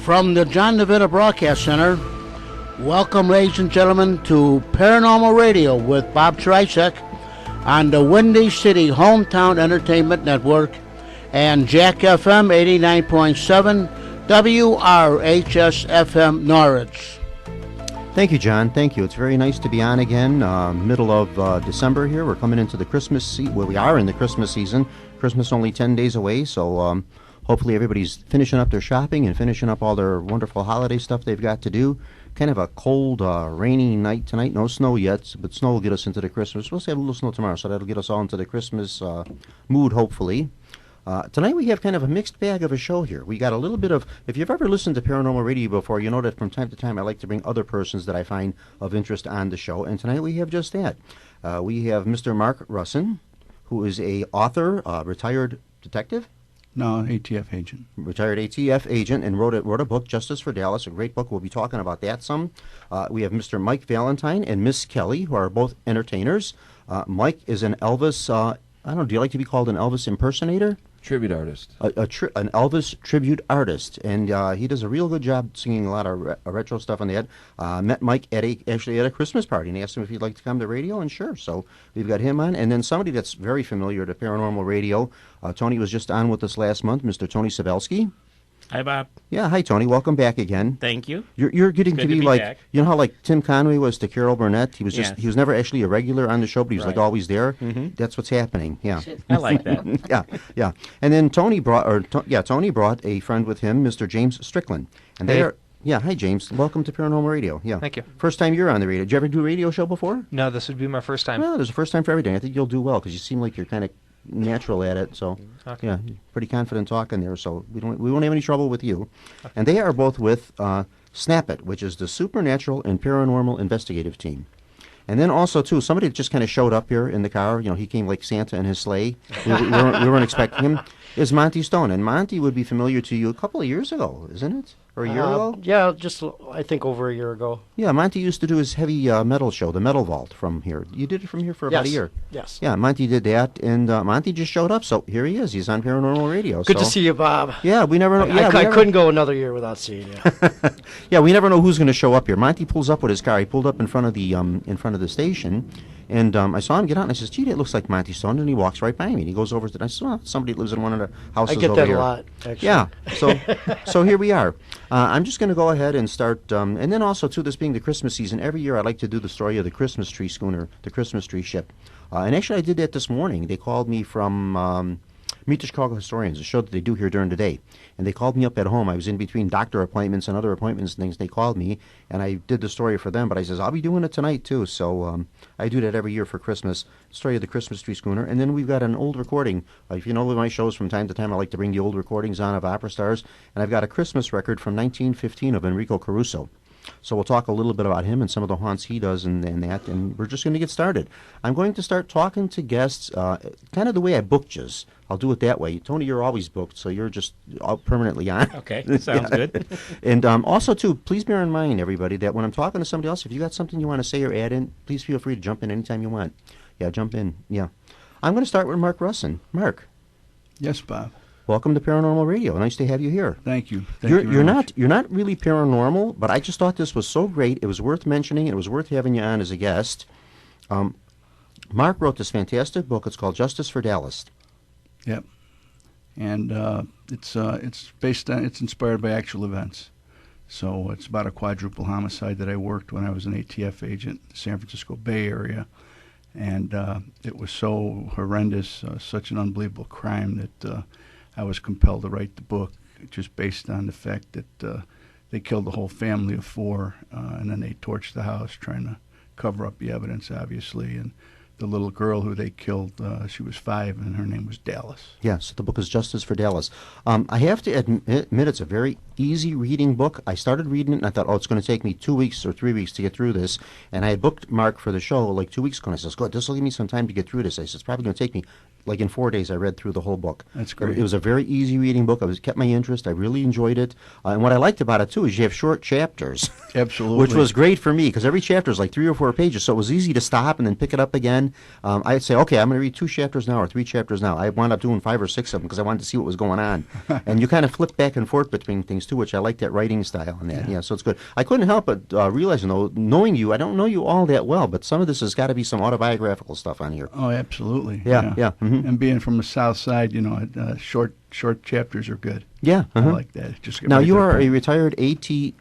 From the John DeVita Broadcast Center, welcome, ladies and gentlemen, to Paranormal Radio with Bob Tricek on the Windy City Hometown Entertainment Network and Jack FM 89.7, WRHS FM Norwich. Thank you, John. Thank you. It's very nice to be on again. Middle of December here. We're coming into the Christmas season. Well, we are in the Christmas season. Christmas only 10 days away, so hopefully everybody's finishing up their shopping and finishing up all their wonderful holiday stuff they've got to do. Kind of a cold, rainy night tonight. No snow yet, but snow will get us into the Christmas. We're supposed to have a little snow tomorrow, so that'll get us all into the Christmas mood, hopefully. Tonight we have kind of a mixed bag of a show here. We got a little bit of, if you've ever listened to Paranormal Radio before, you know that from time to time I like to bring other persons that I find of interest on the show, and tonight we have just that. We have Mr. Mark Russin, who is a author, retired detective? No, ATF agent. Retired ATF agent, and wrote a book, Justice for Dallas, a great book. We'll be talking about that some. We have Mr. Mike Valentine and Miss Kelly, who are both entertainers. Mike is an Elvis, I don't know, do you like to be called an Elvis impersonator? Tribute artist. An Elvis tribute artist, and he does a real good job singing a lot of retro stuff on that. Met Mike actually at a Christmas party and asked him if he'd like to come to radio, and sure, so we've got him on. And then somebody that's very familiar to Paranormal Radio, Tony was just on with us last month, Mr. Tony Sabelski. Hi, Bob. Yeah, hi, Tony. Welcome back again. Thank you. You're getting Good to be like, back. you know how like Tim Conway was to Carol Burnett? He was just, Yes. he was never actually a regular on the show, but he was like Right. always there. Mhm. That's what's happening, yeah. I like that. Yeah. And then Tony brought a friend with him, Mr. James Strickland. And they Hey. are, yeah, hi James. Welcome to Paranormal Radio. Yeah. Thank you. First time you're on the radio. Did you ever do a radio show before? No, this would be my first time. Well, there's a first time for everything. I think you'll do well because you seem like you're kind of natural at it. So, Okay. yeah, pretty confident talking there. So we won't have any trouble with you. Okay. And they are both with Snap It, which is the Supernatural and Paranormal Investigative Team. And then also, too, somebody that just kind of showed up here in the car, you know, he came like Santa in his sleigh. We weren't expecting him, is Monty Stone. And Monty would be familiar to you a couple of years ago, isn't it? Or a year ago? Yeah, just I think over a year ago. Yeah, Monty used to do his heavy metal show, the Metal Vault, from here. You did it from here for about a year. Yes. Yeah, Monty did that, and Monty just showed up, so here he is. He's on Paranormal Radio. Good to see you, Bob. Yeah, we never know. I couldn't go another year without seeing you. Yeah, we never know who's going to show up here. Monty pulls up with his car. He pulled up in front of the station, and I saw him get out, and I says, "Gee, that looks like Monty Stone." And he walks right by me, and he goes over to. And I said, "Well, somebody lives in one of the houses I get over that here." a lot, actually. Yeah, so here we are. I'm just going to go ahead and start, and then also too, this being the Christmas season, every year I like to do the story of the Christmas tree schooner, the Christmas tree ship, and actually I did that this morning. They called me from Meet the Chicago Historians, a show that they do here during the day. And they called me up at home. I was in between doctor appointments and other appointments and things. They called me, and I did the story for them. But I says, I'll be doing it tonight, too. So I do that every year for Christmas, story of the Christmas tree schooner. And then we've got an old recording. If you know my shows from time to time, I like to bring the old recordings on of opera stars. And I've got a Christmas record from 1915 of Enrico Caruso. So we'll talk a little bit about him and some of the haunts he does and that, and we're just going to get started. I'm going to start talking to guests kind of the way I booked yous. I'll do it that way. Tony, you're always booked, so you're just permanently on. Okay, sounds good. And also, too, please bear in mind, everybody, that when I'm talking to somebody else, if you got something you want to say or add in, please feel free to jump in anytime you want. Yeah, jump in. Yeah. I'm going to start with Mark Russin. Mark. Yes, Bob. Welcome to Paranormal Radio. Nice to have you here. Thank you. You're not really paranormal, but I just thought this was so great. It was worth mentioning. It was worth having you on as a guest. Mark wrote this fantastic book. It's called Justice for Dallas. Yep. And it's inspired by actual events. So it's about a quadruple homicide that I worked when I was an ATF agent in the San Francisco Bay Area. And it was so horrendous, such an unbelievable crime that I was compelled to write the book, just based on the fact that they killed the whole family of four, and then they torched the house, trying to cover up the evidence, obviously. And the little girl who they killed, she was 5, and her name was Dallas. Yes, the book is Justice for Dallas. I have to admit it's a very easy reading book. I started reading it, and I thought, it's going to take me 2 weeks or 3 weeks to get through this. And I had booked Mark for the show like 2 weeks ago, and I said, good, this will give me some time to get through this. I said, it's probably going to take me, like in 4 days, I read through the whole book. That's great. It was a very easy reading book. It kept my interest. I really enjoyed it. And what I liked about it, too, is you have short chapters. Absolutely. Which was great for me, because every chapter is like 3 or 4 pages, so it was easy to stop and then pick it up again. I'd say, okay, I'm going to read 2 chapters now or 3 chapters now. I wound up doing 5 or 6 of them because I wanted to see what was going on. And you kind of flip back and forth between things, too, which I like that writing style and that. Yeah, so it's good. I couldn't help but realizing, though, knowing you, I don't know you all that well, but some of this has got to be some autobiographical stuff on here. Oh, absolutely. Yeah. Mm-hmm. And being from the South Side, short chapters are good. Yeah. I like that. Just get now, right you to the are a point. retired ATF?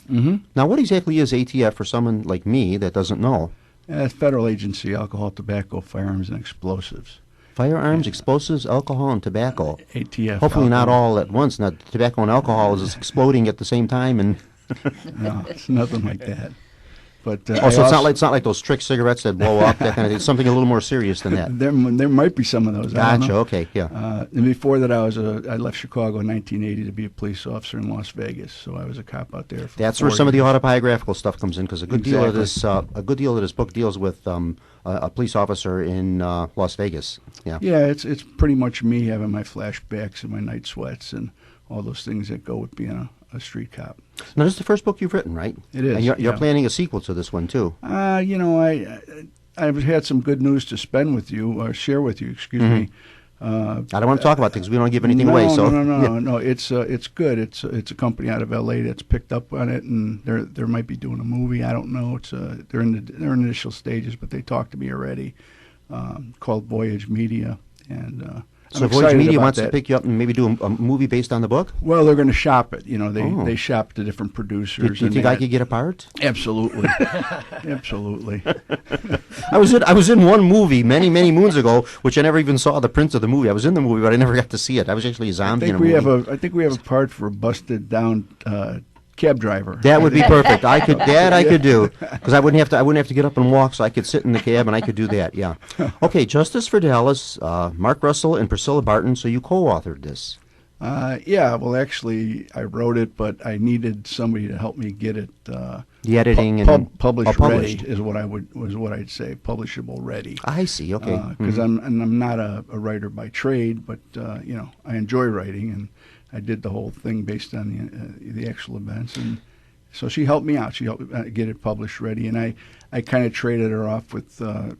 Mm-hmm. Now, what exactly is ATF for someone like me that doesn't know? Federal Agency, Alcohol, Tobacco, Firearms, and Explosives. Firearms, explosives, alcohol, and tobacco. ATF. Hopefully not alcohol. all at once. Not tobacco and alcohol is exploding at the same time. And No, it's nothing like that. But so it's not like those trick cigarettes that blow up. That kind of thing. It's something a little more serious than that. There might be some of those. I don't Gotcha. know. Okay. Yeah. And before that, I left Chicago in 1980 to be a police officer in Las Vegas. So I was a cop out there. That's 4 where some of the years. autobiographical stuff comes in, because a good deal of Exactly. this book deals with a police officer in Las Vegas. Yeah. Yeah, it's pretty much me having my flashbacks and my night sweats and all those things that go with being a street cop. Now, this is the first book you've written, right? It is, And you're yeah. planning a sequel to this one too. I've had some good news to share with you. Excuse me. I don't want to talk about things. We don't give anything away. So No. It's good. It's a company out of L.A. that's picked up on it, and they might be doing a movie. I don't know. They're in initial stages, but they talked to me already. Called Voyage Media, and So I'm Voyage excited Media about wants to that. pick you up and maybe do a movie based on the book? Well, they're going to shop it. Oh. They shop the different Do producers. you and think I that. could get a part? Absolutely, absolutely. I was in one movie many moons ago, which I never even saw the print of the movie. I was in the movie, but I never got to see it. I was actually a I zombie in think a movie. I think we have a part for a busted down cab driver. That would be perfect. I could do, because I wouldn't have to get up and walk, so I could sit in the cab and I could do that. Yeah. Okay, Justice for Dallas, Mark Russell and Priscilla Barton. So you co-authored this. Yeah. Well, actually, I wrote it, but I needed somebody to help me get it. The editing and published published. ready is what I'd say. Publishable ready. I see. Okay. Because I'm not a writer by trade, but I enjoy writing, and I did the whole thing based on the actual events, and so she helped me out. She helped me get it published ready, and I kind of traded her off with the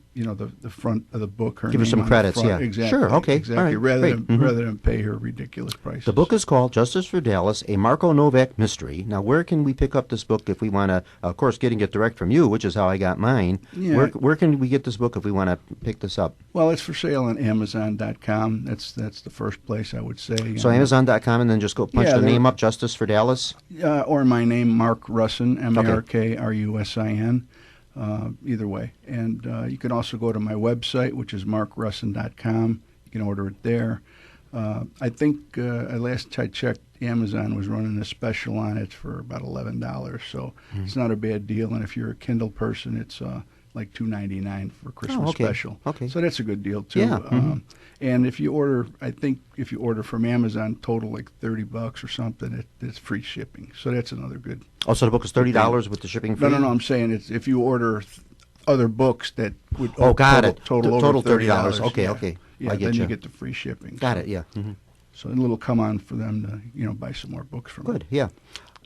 front of the book. Give her name some on the credits, front. yeah. Exactly. Sure, okay, Exactly. all right, Rather great. rather than pay her ridiculous prices. The book is called Justice for Dallas, a Marco Novak mystery. Now, where can we pick up this book if we want to, of course, getting it direct from you, which is how I got mine. Yeah. Where can we get this book if we want to pick this up? Well, it's for sale on Amazon.com. That's the first place I would say. So Amazon.com, and then just go punch Yeah, the there- name up, Justice for Dallas. Or my name, Mark Russin, MarkRusin. Either way. And you can also go to my website, which is markrussin.com. You can order it there. I think last I checked, Amazon was running a special on it for about $11, so it's not a bad deal. And if you're a Kindle person, it's like $2.99 for Christmas okay. special. Okay. So that's a good deal too. Yeah. And if you order, I think if you order from Amazon, total like $30 or something, it's free shipping. So that's another good. Oh, so the book is $30 with the shipping fee? No. I'm saying if you order other books that would got it. total Total over $30. $30. Okay, yeah. okay. Yeah, I get then you. you get the free shipping. Got so, it, yeah. So it'll come on for them to buy some more books from Good, yeah.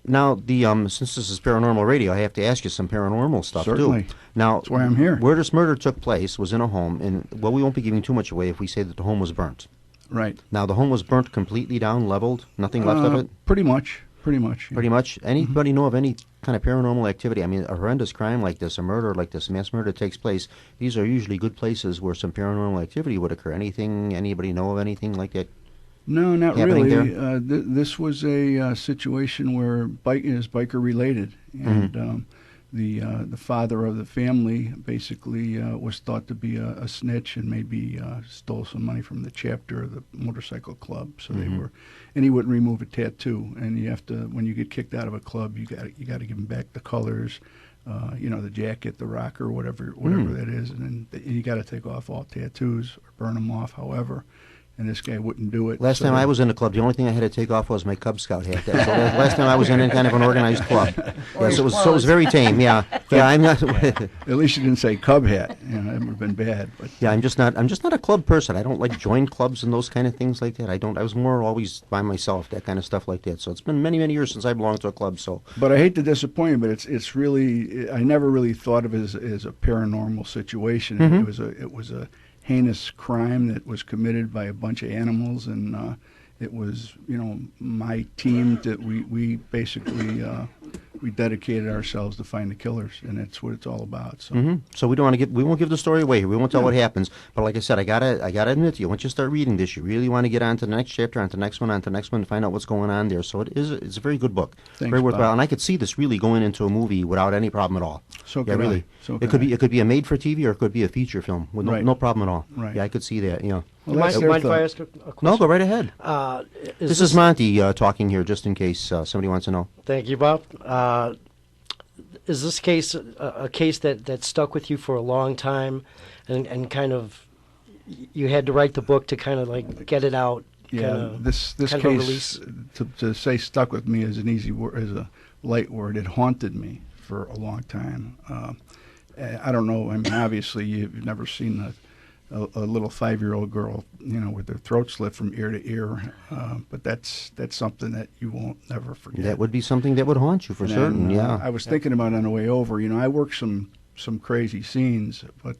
Now, since this is Paranormal Radio, I have to ask you some paranormal stuff, Certainly. too. Now, That's why I'm here. Where this murder took place was in a home, and, well, we won't be giving too much away if we say that the home was burnt. Right. Now, the home was burnt completely down, leveled, nothing left of it? Pretty much. Yeah. Pretty much. Anybody know of any kind of paranormal activity? I mean, a horrendous crime like this, a murder like this, a mass murder takes place. These are usually good places where some paranormal activity would occur. Anybody know of anything like that? No, not happening really. This was a situation where is biker related, and the father of the family basically was thought to be a snitch and maybe stole some money from the chapter of the motorcycle club. So they were, and he wouldn't remove a tattoo. And you have to, when you get kicked out of a club, you got to give him back the colors, the jacket, the rocker, whatever that is, and then you got to take off all tattoos or burn them off. However. And this guy wouldn't do it. Last time I was in a club, the only thing I had to take off was my Cub Scout hat. So last time I was in any kind of an organized club. Yes, it was very tame. Yeah, I'm not. At least you didn't say Cub hat. That would have been bad. But Yeah, I'm just not a club person. I don't like join clubs and those kind of things like that. I was more always by myself, that kind of stuff like that. So it's been many years since I belonged to a club. So, But I hate to disappoint you, but it's really, I never really thought of it as a paranormal situation. It was a heinous crime that was committed by a bunch of animals, and it was, my team that we basically we dedicated ourselves to find the killers, and that's what it's all about. So, So we won't give the story away here. We won't tell what happens. But like I said, I gotta admit to you, once you start reading this, you really want to get on to the next chapter, on to the next one, and find out what's going on there. So it's a very good book, Thanks, very worthwhile. Bob. And I could see this really going into a movie without any problem at all. So yeah, could really. I. So It could be a made for TV, or it could be a feature film with Right. no problem at all. Right. Yeah, I could see that. Yeah. Well, Mind that's their if I thought. ask a question? No, go right ahead. Is This is Monty talking here, just in case somebody wants to know. Thank you, Bob. Is this case a case that stuck with you for a long time, and kind of you had to write the book to kind of like get it out? Yeah, this kind of a case, release? to say stuck with me is an easy word, is a light word. It haunted me for a long time. I don't know. I mean, obviously, you've never seen a little 5-year-old girl, with their throat slit from ear to ear. But that's something that you won't never forget. That would be something that would haunt you for And certain. then, Yeah. I was thinking about it on the way over. I worked some crazy scenes, but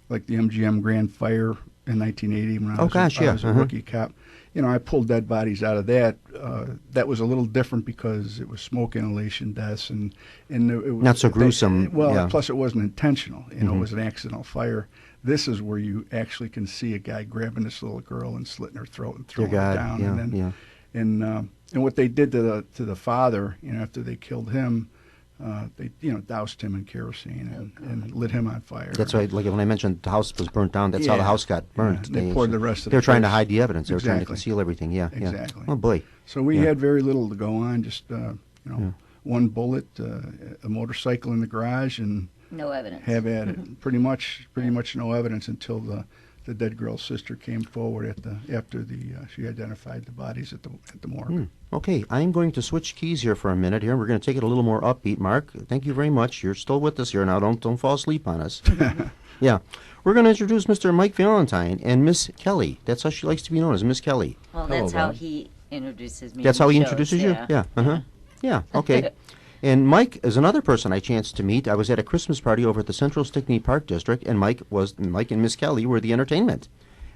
like the MGM Grand Fire in 1980 when I was a rookie cop. I pulled dead bodies out of that. That was a little different because it was smoke inhalation deaths, and it was Not so gruesome, Well, yeah. plus it wasn't intentional. It was an accidental fire. This is where you actually can see a guy grabbing this little girl and slitting her throat and throwing her down. Yeah, And then, yeah. and what they did to the father, after they killed him, they doused him in kerosene and lit him on fire. That's right. Like when I mentioned the house was burnt down, that's how the Yeah. house got burnt. Yeah, they poured the rest of They were the trying to place. hide the evidence. They were trying to Exactly. conceal everything. Yeah, Exactly. Yeah. Oh boy. So we Yeah. had very little to go on. Just one bullet, a motorcycle in the garage, and No evidence. have at it. Pretty much no evidence until the dead girl's sister came forward after she identified the bodies at the morgue. Okay, I'm going to switch keys here for a minute here. We're going to take it a little more upbeat. Mark, thank you very much. You're still with us here now. Don't fall asleep on us. Yeah. We're going to introduce Mr. Mike Valentine and Miss Kelly. That's how she likes to be known, as Miss Kelly. Well, Hello, that's how Bob. he introduces me. That's in how he shows, introduces you? yeah. Yeah. Uh-huh. Yeah, okay. And Mike is another person I chanced to meet. I was at a Christmas party over at the Central Stickney Park District, and Mike and Miss Kelly were the entertainment.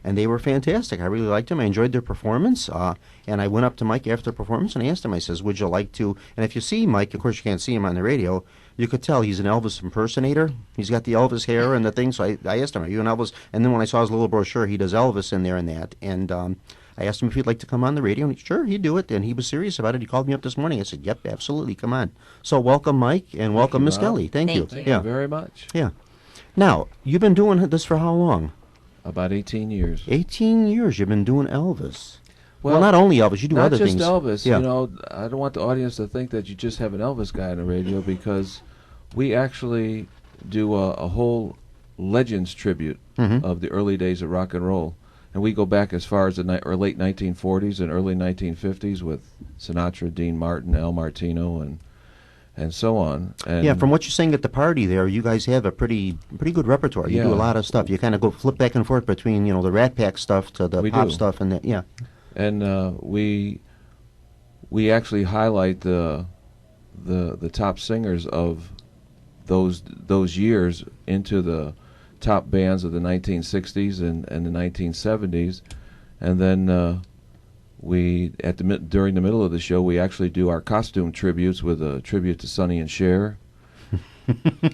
And they were fantastic. I really liked them. I enjoyed their performance. And I went up to Mike after the performance and I asked him, I says, would you like to? And if you see Mike, of course you can't see him on the radio, you could tell he's an Elvis impersonator. He's got the Elvis hair and the thing. So I asked him, are you an Elvis? And then when I saw his little brochure, he does Elvis in there and that. And I asked him if he'd like to come on the radio, and sure, he'd do it. And he was serious about it. He called me up this morning. I said, yep, absolutely, come on. So welcome, Mike, and welcome, Miss Kelly. Thank you. Thank Thank you very much. Yeah. Now, you've been doing this for how long? About 18 years. 18 years you've been doing Elvis. Well, not only Elvis, you do not other just things. Elvis. Yeah. I don't want the audience to think that you just have an Elvis guy on the radio, because we actually do a whole Legends tribute of the early days of rock and roll. And we go back as far as the late 1940s and early 1950s with Sinatra, Dean Martin, Al Martino, and so on. And Yeah, from what you're saying at the party there, you guys have a pretty good repertoire. You do Yeah. a lot of stuff. You kind of go flip back and forth between, the Rat Pack stuff to the We pop do. stuff and that. Yeah. And we actually highlight the top singers of those years into the top bands of the 1960s and the 1970s, and then during the middle of the show we actually do our costume tributes with a tribute to Sonny and Cher,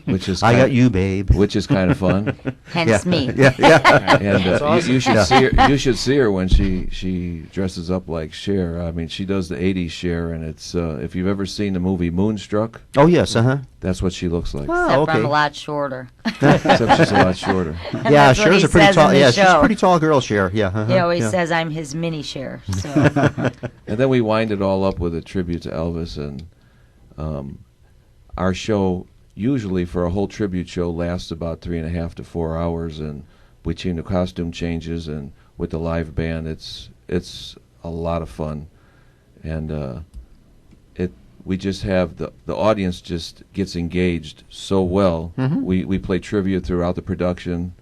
which is I got you, babe. which is kind of fun. Hence me. Yeah, yeah. And awesome. you should see her. You should see her when she dresses up like Cher. I mean, she does the '80s Cher, and it's if you've ever seen the movie Moonstruck, Oh, yes, uh-huh. that's what she looks like. Oh, Except for I'm okay. a lot shorter. Except she's a lot shorter. And Yeah, that's what Cher's he a pretty says tall. in the Yeah, she's a show. pretty tall girl, Cher. Yeah. Uh-huh. He always yeah. says I'm his mini share. So And then we wind it all up with a tribute to Elvis, and our show usually for a whole tribute show lasts about 3.5 to 4 hours, and between the costume changes and with the live band, it's a lot of fun, and we just have the audience just gets engaged so well. We play trivia throughout the production,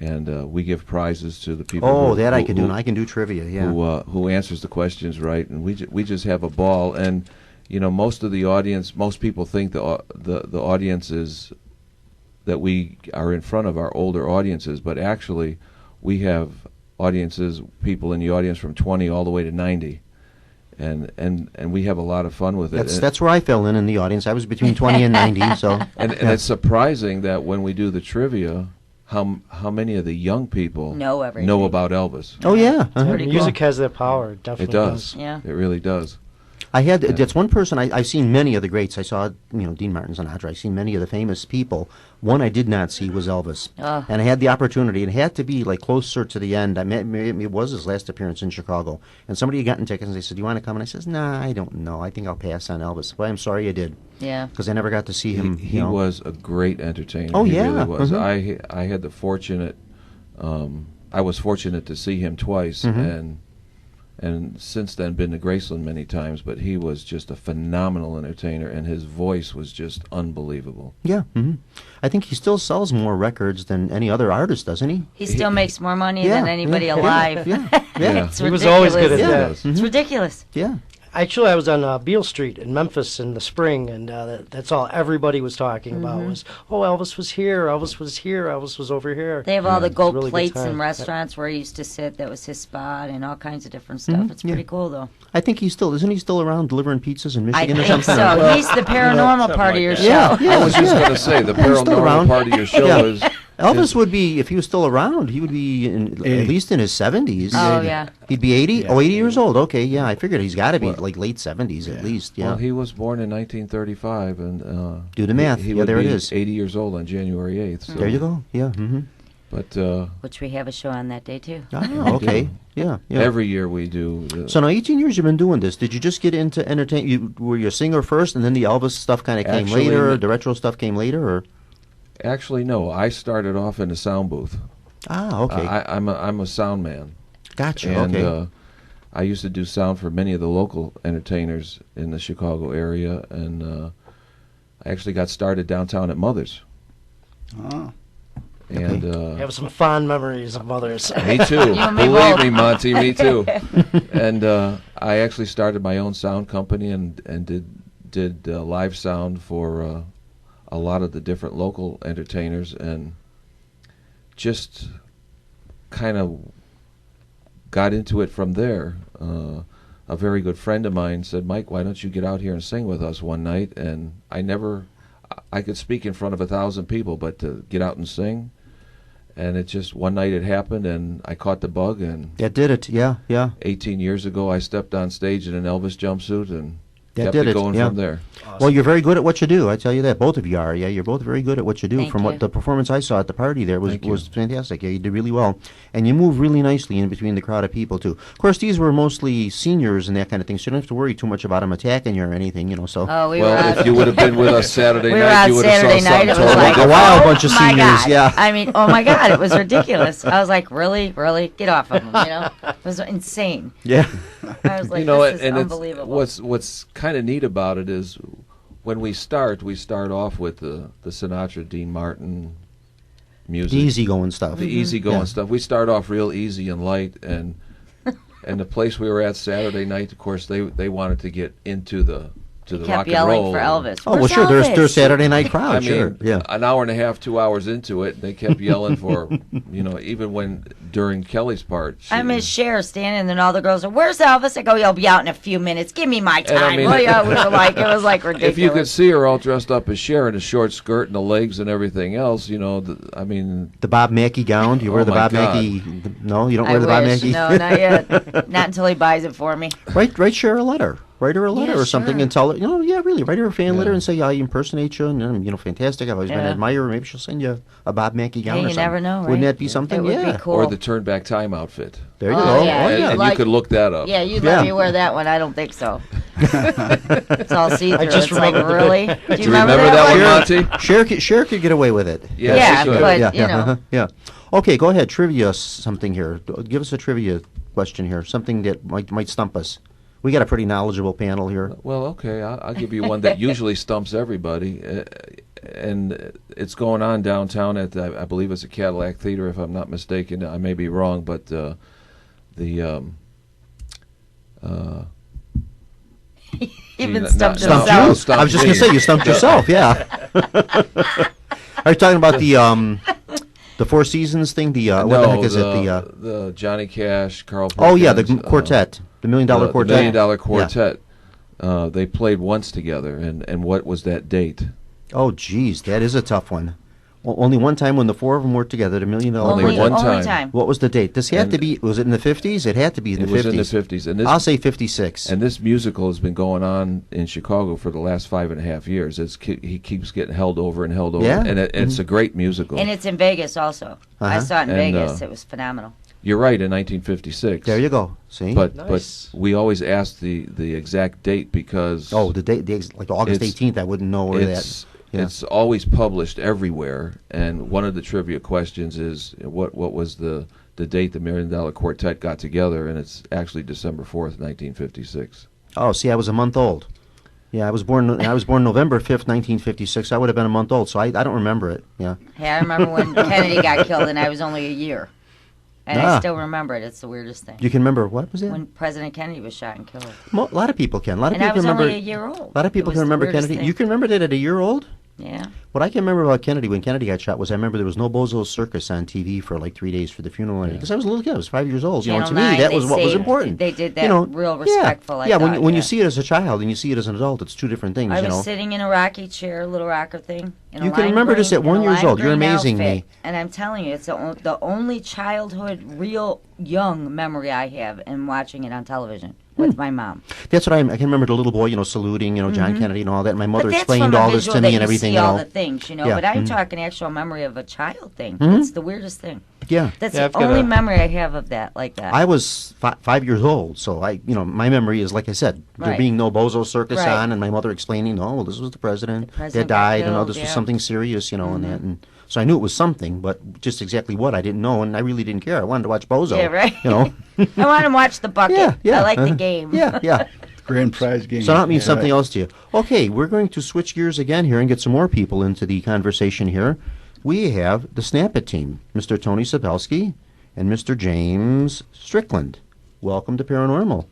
and we give prizes to the people. Oh, who, that I who- can do. who- And I can do trivia, yeah. who answers the questions right, and we just have a ball. And most of the audience, most people think the audience is that we are in front of our older audiences, but actually we have audiences, people in the audience from 20 all the way to 90. And we have a lot of fun with it. That's where I fell in the audience. I was between 20 and 90, so. And it's surprising that when we do the trivia, how many of the young people know about Elvis. Oh, yeah. Music has that power. It definitely It does. Yeah. It really does. That's one person, I've seen many of the greats. I saw, Dean Martin, Sinatra. I've seen many of the famous people. One I did not see was Elvis. And I had the opportunity. It had to be like closer to the end. It was his last appearance in Chicago. And somebody had gotten tickets and they said, "Do you want to come?" And I said, "Nah, I don't know. I think I'll pass on Elvis." Well, I'm sorry I did. Yeah. Because I never got to see him. He was a great entertainer. Oh, he yeah. really was. Mm-hmm. I had the fortunate, I was fortunate to see him twice, Mm-hmm. and since then been to Graceland many times, but he was just a phenomenal entertainer, and his voice was just unbelievable. Yeah. Mm-hmm. I think he still sells more records than any other artist, doesn't he? He still makes more money Yeah, than anybody yeah, alive. Yeah. It's He was always good at ridiculous. that. It's ridiculous. Yeah. Actually, I was on Beale Street in Memphis in the spring, and that's all everybody was talking about was, "Oh, Elvis was here, Elvis was here, Elvis was over here." They have all the gold really good plates time. in restaurants where he used to sit. That was his spot, and all kinds of different stuff. It's pretty cool, though. I think isn't he still around delivering pizzas in I Michigan or think something? so. He's the paranormal part of your show. Yeah. I was just going to say, the still paranormal around. part of your show Yeah. is... Elvis would be, if he was still around, he would be at least in his 70s. Oh, yeah. He'd be 80? Yeah. Oh, 80 years old. Okay, yeah. I figured he's got to be like late 70s at least. Yeah. Well, he was born in 1935, and... Do the math. He Yeah, would there it be is. 80 years old on January 8th. So. There you go. Yeah. Mm-hmm. But Which we have a show on that day, too. Ah, okay. Yeah. every year we do... So now 18 years you've been doing this. Did you just get into entertainment? Were you a singer first and then the Elvis stuff kind of came Actually, later? The retro stuff came later? Or? Actually, no. I started off in a sound booth. Ah, okay. I'm a sound man. Gotcha. And Okay. I used to do sound for many of the local entertainers in the Chicago area, and I actually got started downtown at Mother's. Oh. And I have some fond memories of Mother's. me too. You and me Believe both. me, Monty, me too. And I actually started my own sound company and did live sound for a lot of the different local entertainers, and just kind of got into it from there. A very good friend of mine said, "Mike, why don't you get out here and sing with us one night?" And I could speak in front of 1,000 people, but to get out and sing, and it just, one night it happened, and I caught the bug, and That did it. Yeah. 18 years ago I stepped on stage in an Elvis jumpsuit and That kept did it it, going yeah. from there. Well, you're very good at what you do. I tell you that. Both of you are. Yeah, you're both very good at what you do. Thank From you. what the performance I saw at the party there was Thank you. fantastic. Yeah, you did really well, and you move really nicely in between the crowd of people too. Of course, these were mostly seniors and that kind of thing, so you don't have to worry too much about them attacking you or anything. So. Oh, we were Well, out. if you would have been with us Saturday We were night, out you would have Saturday saw night. something It was totally like, A different. wild oh bunch of my seniors, God. yeah. I mean, oh my God, it was ridiculous. I was like, really? Get off of them, It was insane. Yeah. I was like, this is and unbelievable. what's kind of neat about it is when we start off with the Sinatra, Dean Martin music, The easygoing stuff. the easygoing Yeah. stuff. We start off real easy and light, and the place we were at Saturday night, of course, they wanted to get into the He rock kept and yelling roll. for Elvis. Oh, well, Where's sure. Elvis? There's Saturday night crowd. I mean, Sure. Yeah. an hour and a half, 2 hours into it, they kept yelling for, even when during Kelly's part. I'm at Cher standing, and then all the girls are, "Where's Elvis?" I go, "He'll be out in a few minutes. Give me my And I time." mean- Well, yeah, we were like, it was like ridiculous. If you could see her all dressed up as Cher in a short skirt and the legs and everything else, I mean, The Bob Mackey gown. Do you wear Oh, the my Bob God. Mackey? No, you don't I wear the Bob wish. Mackey. No, not yet. Not until he buys it for me. Write Cher a letter. Write her a letter Yeah, or something sure. and tell her, yeah, really, write her a fan Yeah. letter and say, I impersonate you, and, fantastic. I've always been an Yeah. admirer. Maybe she'll send you a Bob Mackey gown Hey, or you something. never know, right? Wouldn't that be something? It would Yeah. be cool. or the turn back time outfit. There you Oh, go. yeah. Oh, And, yeah. and Like- you could look that up. Yeah, you'd Yeah. let me wear that one. I don't think so. It's all see-through. I just It's like, remembered the really? Do Do you remember that one, Monty? Cher could get away with it. Yes, Yeah, she could. but- yeah, you yeah, know. yeah. Okay, go ahead. Trivia something here. Give us a trivia question here. Something that might stump us. We got a pretty knowledgeable panel here. Well, okay, I'll give you one that usually stumps everybody, and it's going on downtown at I believe it's a Cadillac Theater, if I'm not mistaken. I may be wrong, but Even Gee, stumped no, Stumped himself. you? stumped I was just me. going to say, you stumped yourself, yeah. Are you talking about the The Four Seasons thing. The no, what the heck is it? The Johnny Cash, Carl. Oh yeah, the Perkins, quartet, the $1 Million Quartet. The $1 Million Quartet. They played once together, and what was that date? Oh, geez, that is a tough one. Only one time when the four of them worked together, the $1 Million Only Quartet. one time. What was the date? This had to be. Was it in the 50s? It had to be in the 50s. It was in the 50s, and I'll say 56. And this musical has been going on in Chicago for the last 5.5 years. He keeps getting held over and held over, Yeah? and it's a great musical. And it's in Vegas also. I saw it in Vegas. It was phenomenal. You're right, in 1956. There you go. See, But Nice. we always ask the exact date because the date, like August 18th. I wouldn't know where that. Yeah. It's always published everywhere, and one of the trivia questions is what was the date the $1 Million Quartet got together, and it's actually December 4th, 1956. Oh, see, I was a month old. Yeah, I was born November 5th, 1956. I would have been a month old, so I don't remember it. Yeah. Hey, I remember when Kennedy got killed, and I was only a year. And Ah. I still remember it. It's the weirdest thing. You can remember what was that? When President Kennedy was shot and killed. A lot of people can. A lot of And I people was remember. only a year old. A lot of people It can was the remember weirdest Kennedy. thing. You can remember that at a year old? Yeah. What I can remember about Kennedy, when Kennedy got shot, was I remember there was no Bozo Circus on TV for like 3 days for the funeral. Because I was a little kid. I was 5 years old. Channel To me, 9, that they was what was saved- important. they did that real respectful, I Yeah, thought, when yeah. you see it as a child and you see it as an adult, it's two different things, I you was know. sitting in a rocky chair, little rocker thing. In You a can lime remember this green- at 1 in a year lime old. You're green amazing outfit. me. And I'm telling you, it's the only childhood, real young memory I have in watching it on television with my mom. That's what I can remember the little boy, saluting, John Kennedy and all that. And my mother But that's explained from a all this visual to that me and you everything, see all the things, Yeah. But I'm talking actual memory of a child thing. Mhm. It's the weirdest thing. Yeah. That's Yeah, I've the got only a- memory I have of that, like that. I was 5 years old, so my memory is like I said, there Right. being no Bozo Circus Right. on, and my mother explaining, "Oh, well, this was the president, The president that got died, and killed, this was yeah. something serious, and that." And so I knew it was something, but just exactly what I didn't know, and I really didn't care. I wanted to watch Bozo. Yeah, right. I want to watch the bucket. Yeah. I like the game. Yeah. Grand prize game. So that means Yeah. something else to you. Okay, we're going to switch gears again here and get some more people into the conversation here. We have the Snap It team, Mr. Tony Sapelski and Mr. James Strickland. Welcome to Paranormal.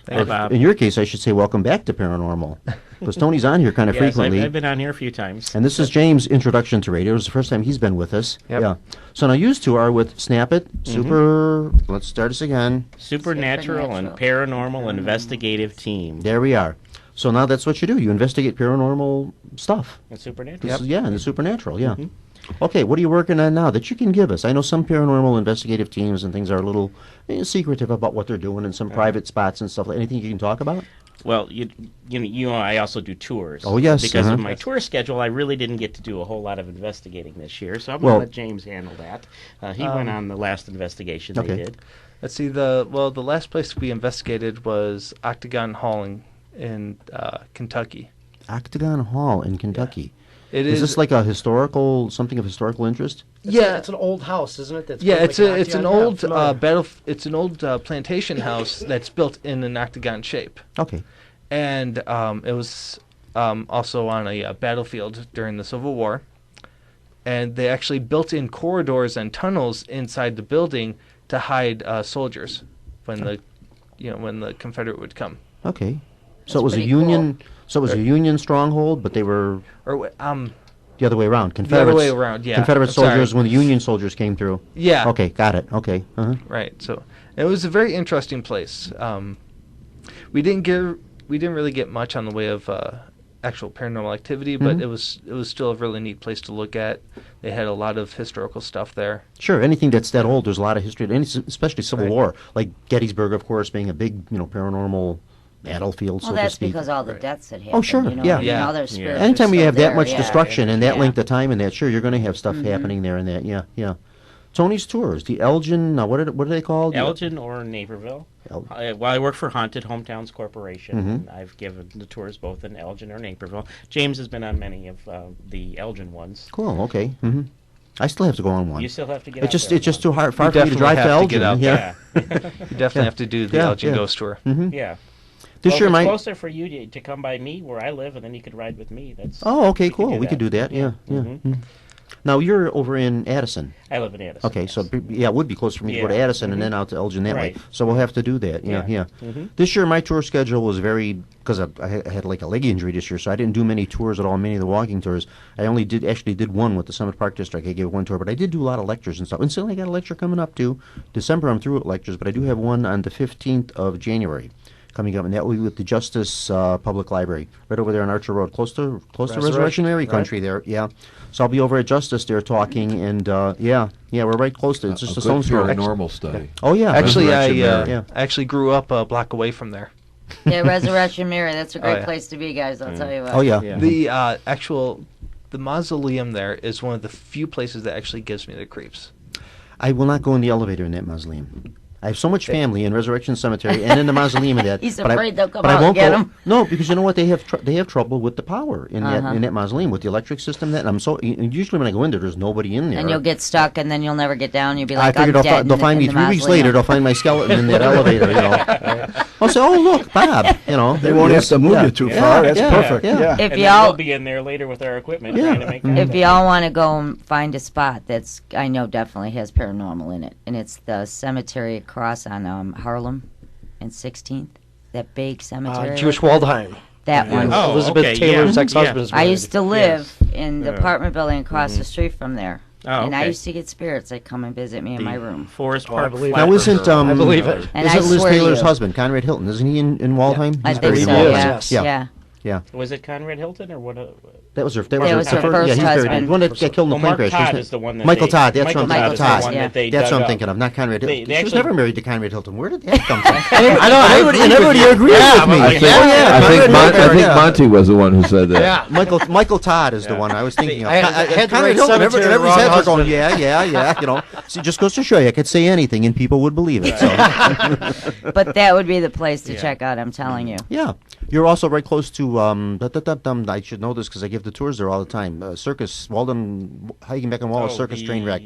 Thanks, Bob. In your case, I should say welcome back to Paranormal, because Tony's on here kind of Yes, frequently. I've been on here a few times. And this is James' introduction to radio. It was the first time he's been with us. Yep. Yeah. So now you two are with Snap It, Super. Let's start us again. Supernatural and paranormal investigative team. There we are. So now that's what you do. You investigate paranormal stuff. And supernatural. This is, and the supernatural, yeah. Okay, what are you working on now that you can give us? I know some paranormal investigative teams and things are a little secretive about what they're doing in some private spots and stuff. Anything you can talk about? Well, I also do tours. Oh, yes, Because of uh-huh. my tour schedule, I really didn't get to do a whole lot of investigating this year, so I'm Well- going to let James handle that. He went on the last investigation Okay. they did. Let's see. The last place we investigated was Octagon Hall in Kentucky. Octagon Hall in Kentucky. It Is this like something of historical interest? It's an old house, isn't it? That's Yeah, built it's like it's an octagon? old Yeah, familiar. It's an old plantation house that's built in an octagon shape, Okay. and it was also on a battlefield during the Civil War, and they actually built in corridors and tunnels inside the building to hide soldiers when the Confederate would come. Okay. So That's it was a pretty Union. So it was a Union stronghold, but they were Or the other way around. the other Confederates. way around. Yeah, Confederate I'm sorry. soldiers when the Union soldiers came through. Yeah. Okay, got it. Okay. Uh-huh. Right. So it was a very interesting place. We didn't really get much on the way of actual paranormal activity, but Mhm. it was still a really neat place to look at. They had a lot of historical stuff there. Sure. Anything that's that old, there's a lot of history, especially Civil Right. War, like Gettysburg, of course, being a big, paranormal battlefield, Well, so that's to speak. because all the Right. death that happened. Oh, sure, You know, yeah. and Yeah. all their Yeah. spirits Anytime are you still have that there, much yeah. destruction and that Yeah. length of time and that, sure, you're going to have stuff happening there and that. Yeah. Tony's tours, the Elgin. What are they called? Elgin or Naperville. I work for Haunted Hometowns Corporation. And I've given the tours both in Elgin or Naperville. James has been on many of the Elgin ones. Cool. Okay. I still have to go on one. You still have to get It's out just there. it's just too far for me to definitely drive to have to Elgin. get out yeah. You definitely have to do the Yeah, Elgin yeah. Ghost Tour. Yeah. This Well, year if it's might. closer for you to come by me where I live, and then you could ride with me. That's Oh, okay, we could cool. do We could do that. Yeah. Mhm. Now, you're over in Addison. I live in Addison. Okay, yes. so it would be close for me to go to Yeah. Addison and then out to Elgin that Right. way. So we'll have to do that. Yeah. Yeah. Mhm. This year, my tour schedule was very, because I had like a leg injury this year, so I didn't do many tours at all, many of the walking tours. I only did one with the Summit Park District. I gave one tour, but I did do a lot of lectures and stuff. And still, I got a lecture coming up too. December, I'm through with lectures, but I do have one on the 15th of January coming up, and that will be with the Justice Public Library, right over there on Archer Road, close to Resurrection Mary country there. Yeah. So I'll be over at Justice there talking, and we're right close to it. It's just a good stone's throw. paranormal study. Oh yeah, Actually, Resurrection Mary. I actually grew up a block away from there. Yeah, Resurrection Mary. That's a great yeah. place to be, guys. I'll tell you what. Oh yeah. Yeah. The mausoleum there is one of the few places that actually gives me the creeps. I will not go in the elevator in that mausoleum. I have so much family in Resurrection Cemetery and in the mausoleum of that. He's but afraid they'll come but I out won't and get go. him. No, because you know what? They have trouble with the power in that mausoleum with the electric system. That usually when I go in there's nobody in there. And you'll get stuck, and then you'll never get down. You'll be I like, figured I'm dead. they'll find me 3 weeks later. They'll find my skeleton in that elevator. You know. I'll say, "Oh look, Bob." You know. They won't have to move you too far. That's perfect. Yeah. If And then y'all we'll be in there later with our equipment trying to make that. If y'all want to go and find a spot that's, I know definitely has paranormal in it, and it's the cemetery across on Harlem and 16th, that big cemetery. Jewish Waldheim. That one. Oh, Elizabeth okay, Taylor's yeah. ex-husband's I used to live in the Yeah. apartment building across the street from there. Oh, And I okay. used to get spirits that come and visit me in my room. Forest Oh, I Park. believe it. Now Flapper isn't Girl. I believe it. And isn't I Liz swear to Taylor's you. husband Conrad Hilton? Isn't he in Waldheim? I He's think buried so, in Waldheim. yes. yeah. Yeah. Was it Conrad Hilton or what? That was her. That was her yeah, first he's buried. husband. The one that got killed in the Well, plane Mark crash. Todd wasn't it? is the one that Michael they- Todd. That's Michael what I'm Todd is the Todd. one that they That's dug what I'm up. thinking of. Not Conrad Hilton. They She was actually- never married to Conrad Hilton. Where did that come from? I know. Everybody agrees with me. I think Monty was the one who said that. Yeah. Michael Todd is the one I was thinking of. I had the Conrad right Hilton, cemetery, and everybody's wrong heads are going, husband. yeah. You know, see, just goes to show you, I could say anything and people would believe it. So, But that would be the place to check out, I'm telling you. yeah. You're also right close to, I should know this because I give the tours there all the time. Circus, Walden, Hagenbeck and Wallace Circus Train Wreck.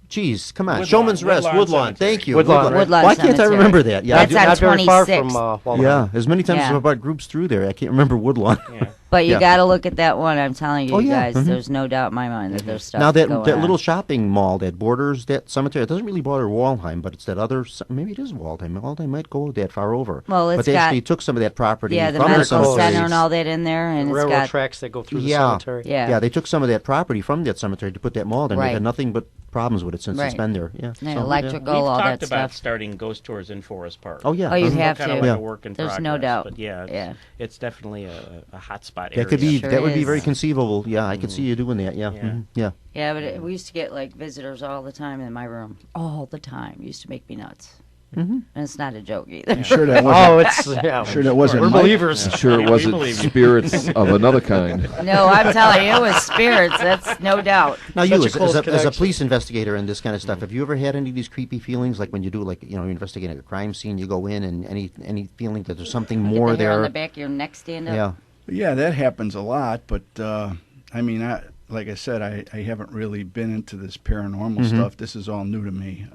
Jeez, come on. Woodlawn. Showman's Rest, Woodlawn Woodlawn. Cemetery. Thank you. Woodlawn. Woodlawn Why can't I Cemetery. remember that? Yeah, That's on Not very far 26th. from Waldheim. yeah. As many times as Yeah. I've brought groups through there, I can't remember Woodlawn. Yeah. But you Yeah. got to look at that one. I'm telling you, Oh, you yeah. guys, there's no doubt in my mind that there's stuff Now that going little on. shopping mall that borders that cemetery, it doesn't really border Waldheim, but it's that other. Maybe it is Waldheim. Waldheim might go that far over. Well, but it's they got- actually took some of that property Yeah, the from medical the cemetery. center and all that in there, and it's Railroad got tracks that go through the Yeah. cemetery. yeah. They took some of that property from that cemetery to put that mall there. And Right. They've had nothing but problems with it since it's Right. been there. Yeah, Yeah, So, electrical, We've all talked that about stuff. starting ghost tours in Forest Park. Oh yeah, Oh, you Mhm. have Kind to. of like Yeah. a work in There's progress. no doubt. But yeah, Yeah. it's definitely a hot spot That area. could be. Sure That would be is. very conceivable. Yeah, I could see you doing that. Yeah, Yeah. Yeah. Yeah, but we used to get like visitors all the time in my room. All the time. It used to make me nuts. And it's not a joke either. I'm sure that wasn't. Oh, it's yeah. Sure that wasn't We're Mike. believers. I'm sure We it wasn't believe you. spirits of another kind. No, I'm telling you, it was spirits. That's no doubt. Now, you Such a as close a connection. police investigator and this kind of stuff, have you ever had any of these creepy feelings, like when you do, like you're investigating a crime scene, you go in and any feeling that there's something Get more the hair on there? the back of your neck stand up. Yeah. Yeah, that happens a lot, but I mean, like I said, I haven't really been into this paranormal stuff. This is all new to me.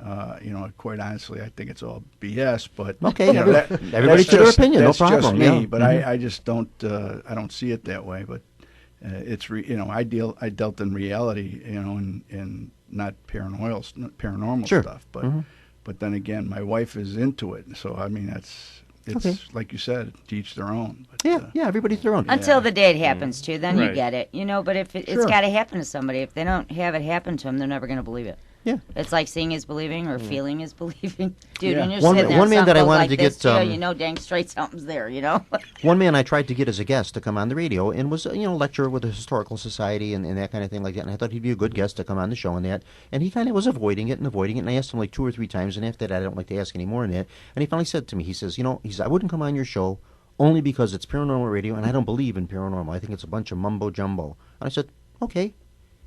Quite honestly, I think it's all BS. But Okay, you know, everybody that's to their just- opinion, no that's just problem, me, yeah. but I just don't. I don't see it that way. But it's I dealt in reality, and not paranormal Sure. stuff. But then again, my wife is into it, so I mean it's Okay. like you said, to each their own. But, Yeah, everybody's their own. Until the day it happens to you, then you Right. get it. But if it's Sure. got to happen to somebody, if they don't have it happen to them, they're never going to believe it. Yeah. It's like seeing is believing or feeling is believing. Dude, Yeah. when you're One- sitting there one and man that I something wanted like to this get, to you, you know dang straight something's there, One man I tried to get as a guest to come on the radio and was, lecturer with the Historical Society and that kind of thing like that. And I thought he'd be a good guest to come on the show and that. And he kind of was avoiding it. And I asked him like 2 or 3 times. And after that, I don't like to ask any more than that. And he finally said to me, he says, I wouldn't come on your show only because it's paranormal radio and I don't believe in paranormal. I think it's a bunch of mumbo jumbo. And I said, okay. And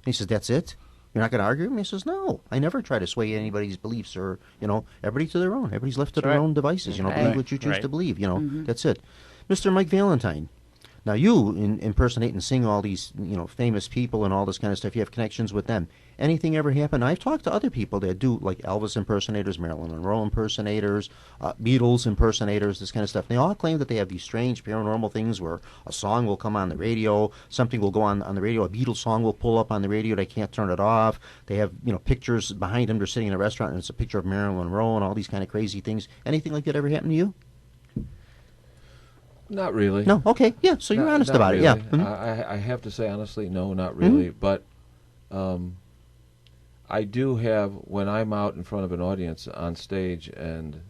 he says, that's it? You're not going to argue with me? He says, no. I never try to sway anybody's beliefs or, everybody to their own. Everybody's left to their right. own devices. Believe what you choose Right. to believe. That's it. Mr. Mike Valentine, Now you impersonate and sing all these, famous people and all this kind of stuff. You have connections with them. Anything ever happen? I've talked to other people that do like Elvis impersonators, Marilyn Monroe impersonators, Beatles impersonators, this kind of stuff. They all claim that they have these strange paranormal things where a song will come on the radio, something will go on the radio, a Beatles song will pull up on the radio, they can't turn it off. They have, pictures behind them. They're sitting in a restaurant and it's a picture of Marilyn Monroe and all these kind of crazy things. Anything like that ever happen to you? Not really. No? Okay. Yeah, so you're honest about really. it. Yeah. Mm-hmm. I have to say honestly, no, not really. But I do have, when I'm out in front of an audience on stage and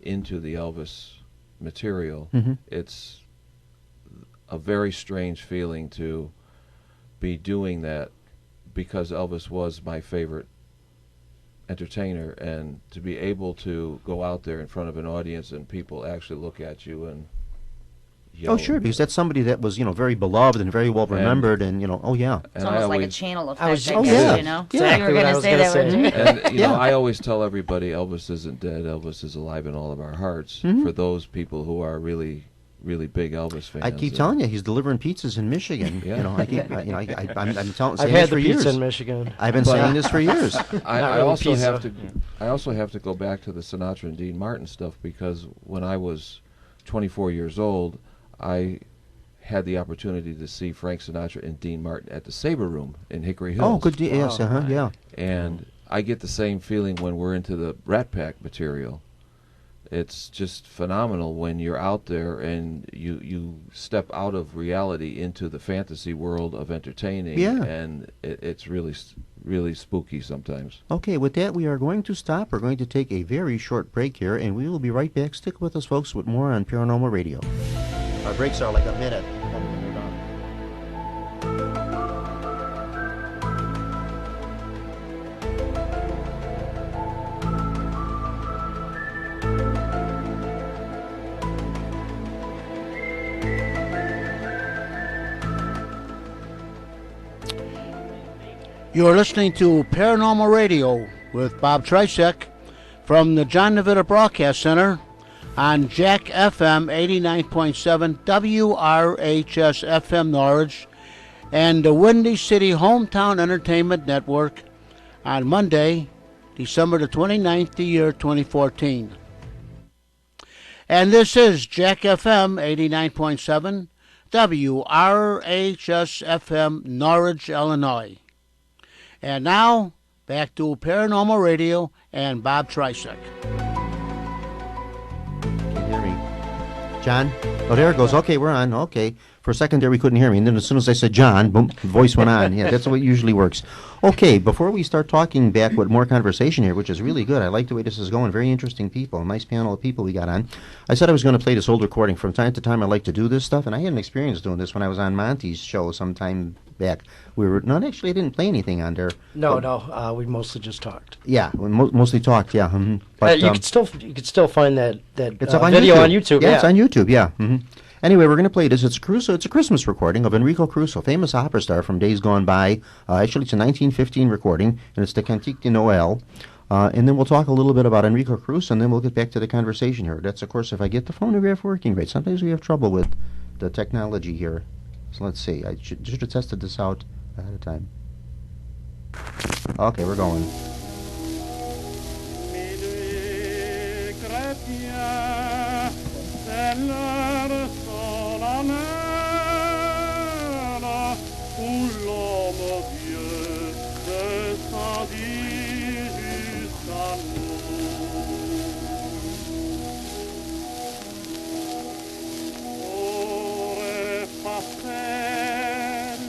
into the Elvis material, it's a very strange feeling to be doing that because Elvis was my favorite entertainer, and to be able to go out there in front of an audience and people actually look at you and yell. Oh, sure, because that's somebody that was, very beloved and very well remembered, and oh, yeah. It's almost like a channel effect, oh, yeah. you know? Yeah. You were going to say that, weren't you? And, I always tell everybody Elvis isn't dead. Elvis is alive in all of our hearts. For those people who are really, really big Elvis fans. I keep telling you, he's delivering pizzas in Michigan. Yeah. I'm telling. I've had the for pizza years. in Michigan. I've been saying this for years. I also have to go back to the Sinatra and Dean Martin stuff, because when I was 24 years old, I had the opportunity to see Frank Sinatra and Dean Martin at the Sabre Room in Hickory Hills. Oh, good. Yes, yeah. And I get the same feeling when we're into the Rat Pack material. It's just phenomenal when you're out there and you step out of reality into the fantasy world of entertaining. Yeah. And it's really, really spooky sometimes. Okay, with that, we are going to stop. We're going to take a very short break here, and we will be right back. Stick with us, folks, with more on Paranormal Radio. Our breaks are like a minute. You're listening to Paranormal Radio with Bob Trisek from the John DeVita Broadcast Center on Jack FM 89.7 WRHS FM Norwich and the Windy City Hometown Entertainment Network on Monday, December the 29th, the year 2014. And this is Jack FM 89.7 WRHS FM Norwich, Illinois. And now, back to Paranormal Radio and Bob Trisek. Can you hear me? John? Oh, there it goes. Okay, we're on. Okay. For a second there, we couldn't hear me. And then as soon as I said John, boom, the voice went on. Yeah, that's the way it usually works. Okay, before we start talking back with more conversation here, which is really good. I like the way this is going. Very interesting people. A nice panel of people we got on. I said I was going to play this old recording. From time to time, I like to do this stuff. And I had an experience doing this when I was on Monty's show some time back. Actually, I didn't play anything on there. No, we mostly just talked. Yeah, we mostly talked, yeah. But you could still find that it's up on video YouTube. on YouTube. Yeah, it's on YouTube, yeah. Anyway, we're going to play this. It's a Christmas recording of Enrico Caruso, famous opera star from days gone by. Actually, it's a 1915 recording, and it's the Cantique de Noël. And then we'll talk a little bit about Enrico Caruso, and then we'll get back to the conversation here. That's, of course, if I get the phonograph working right. Sometimes we have trouble with the technology here. So let's see. I should have tested this out ahead of time. Okay, we're going.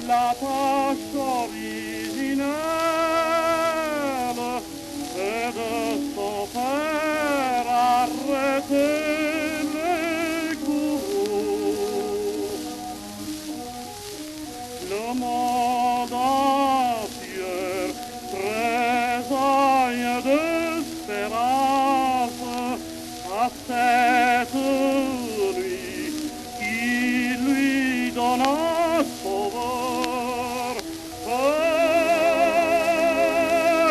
La tâche originale est de son père arrêter les gourous. Le monde entier tressaille d'espérance à cette nuit qui lui donne un sauveur.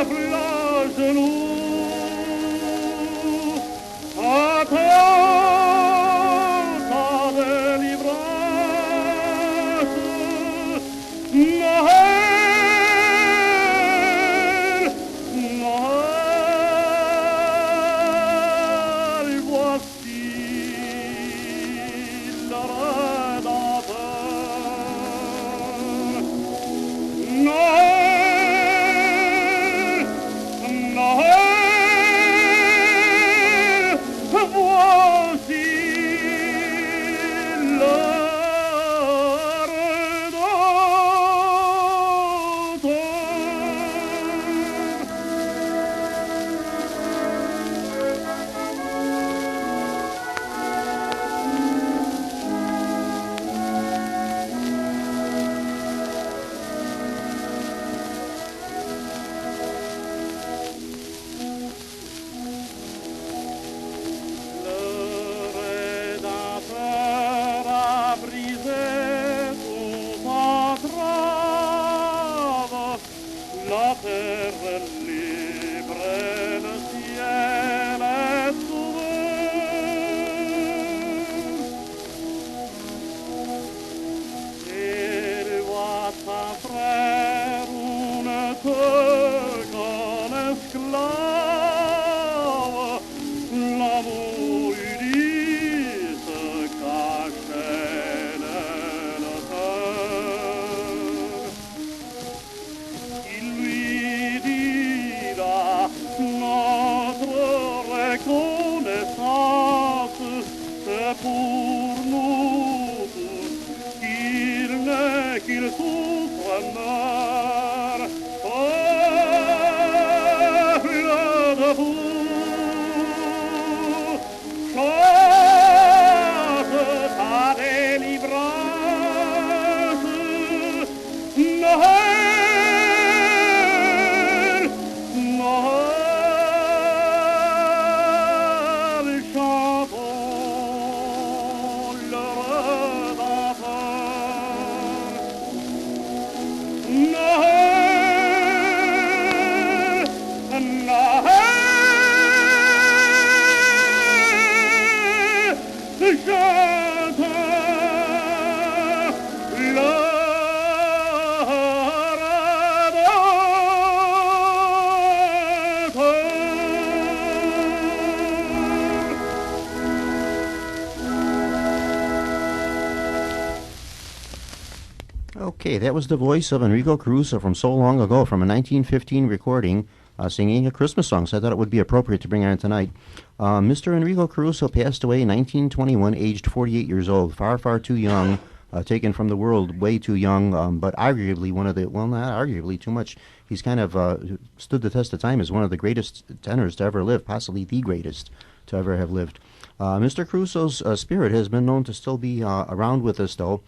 Peuple à genoux, attends ta délivrance. esclave, l'amour Ulysse cachait le cœur. Il lui dira notre reconnaissance, c'est pour nous tous qu'il naît, qu'il souffre, meurt. Peuple de vous, chante ta délivrance. Noël, Noël, chantons le Rédempteur. Noël, Noël, chantons le Okay, that was the voice of Enrico Caruso from so long ago, from a 1915 recording, singing a Christmas song. So I thought it would be appropriate to bring on tonight. Mr. Enrico Caruso passed away in 1921, aged 48 years old, far, far too young, taken from the world way too young, but arguably one of the, well, not arguably too much. He's kind of stood the test of time as one of the greatest tenors to ever live, possibly the greatest to ever have lived. Mr. Caruso's spirit has been known to still be around with us, though.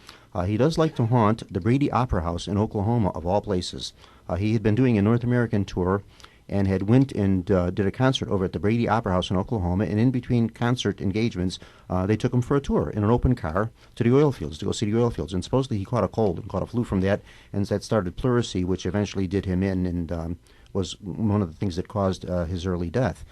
He does like to haunt the Brady Opera House in Oklahoma, of all places. He had been doing a North American tour and had went and did a concert over at the Brady Opera House in Oklahoma, and in between concert engagements, they took him for a tour in an open car to the oil fields, to go see the oil fields. And supposedly he caught a cold and caught a flu from that, and that started pleurisy, which eventually did him in and was one of the things that caused his early death.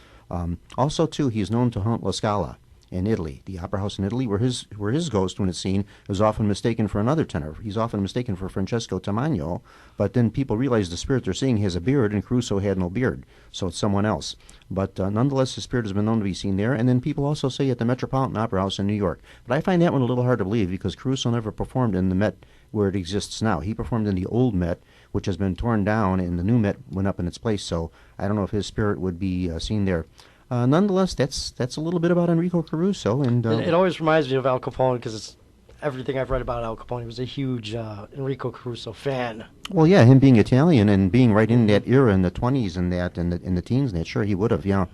Also, too, he's known to haunt La Scala in Italy, the opera house in Italy, where his ghost, when it's seen, is often mistaken for another tenor. He's often mistaken for Francesco Tamagno, but then people realize the spirit they're seeing has a beard, and Caruso had no beard, so it's someone else. But nonetheless, his spirit has been known to be seen there, and then people also say at the Metropolitan Opera House in New York. But I find that one a little hard to believe, because Caruso never performed in the Met where it exists now. He performed in the old Met, which has been torn down, and the new Met went up in its place, so I don't know if his spirit would be seen there. Nonetheless, that's a little bit about Enrico Caruso, and it always reminds me of Al Capone because it's everything I've read about Al Capone. He was a huge Enrico Caruso fan. Well, yeah, him being Italian and being right in that era in the 20s and that and in the teens and that, sure he would have. Yeah,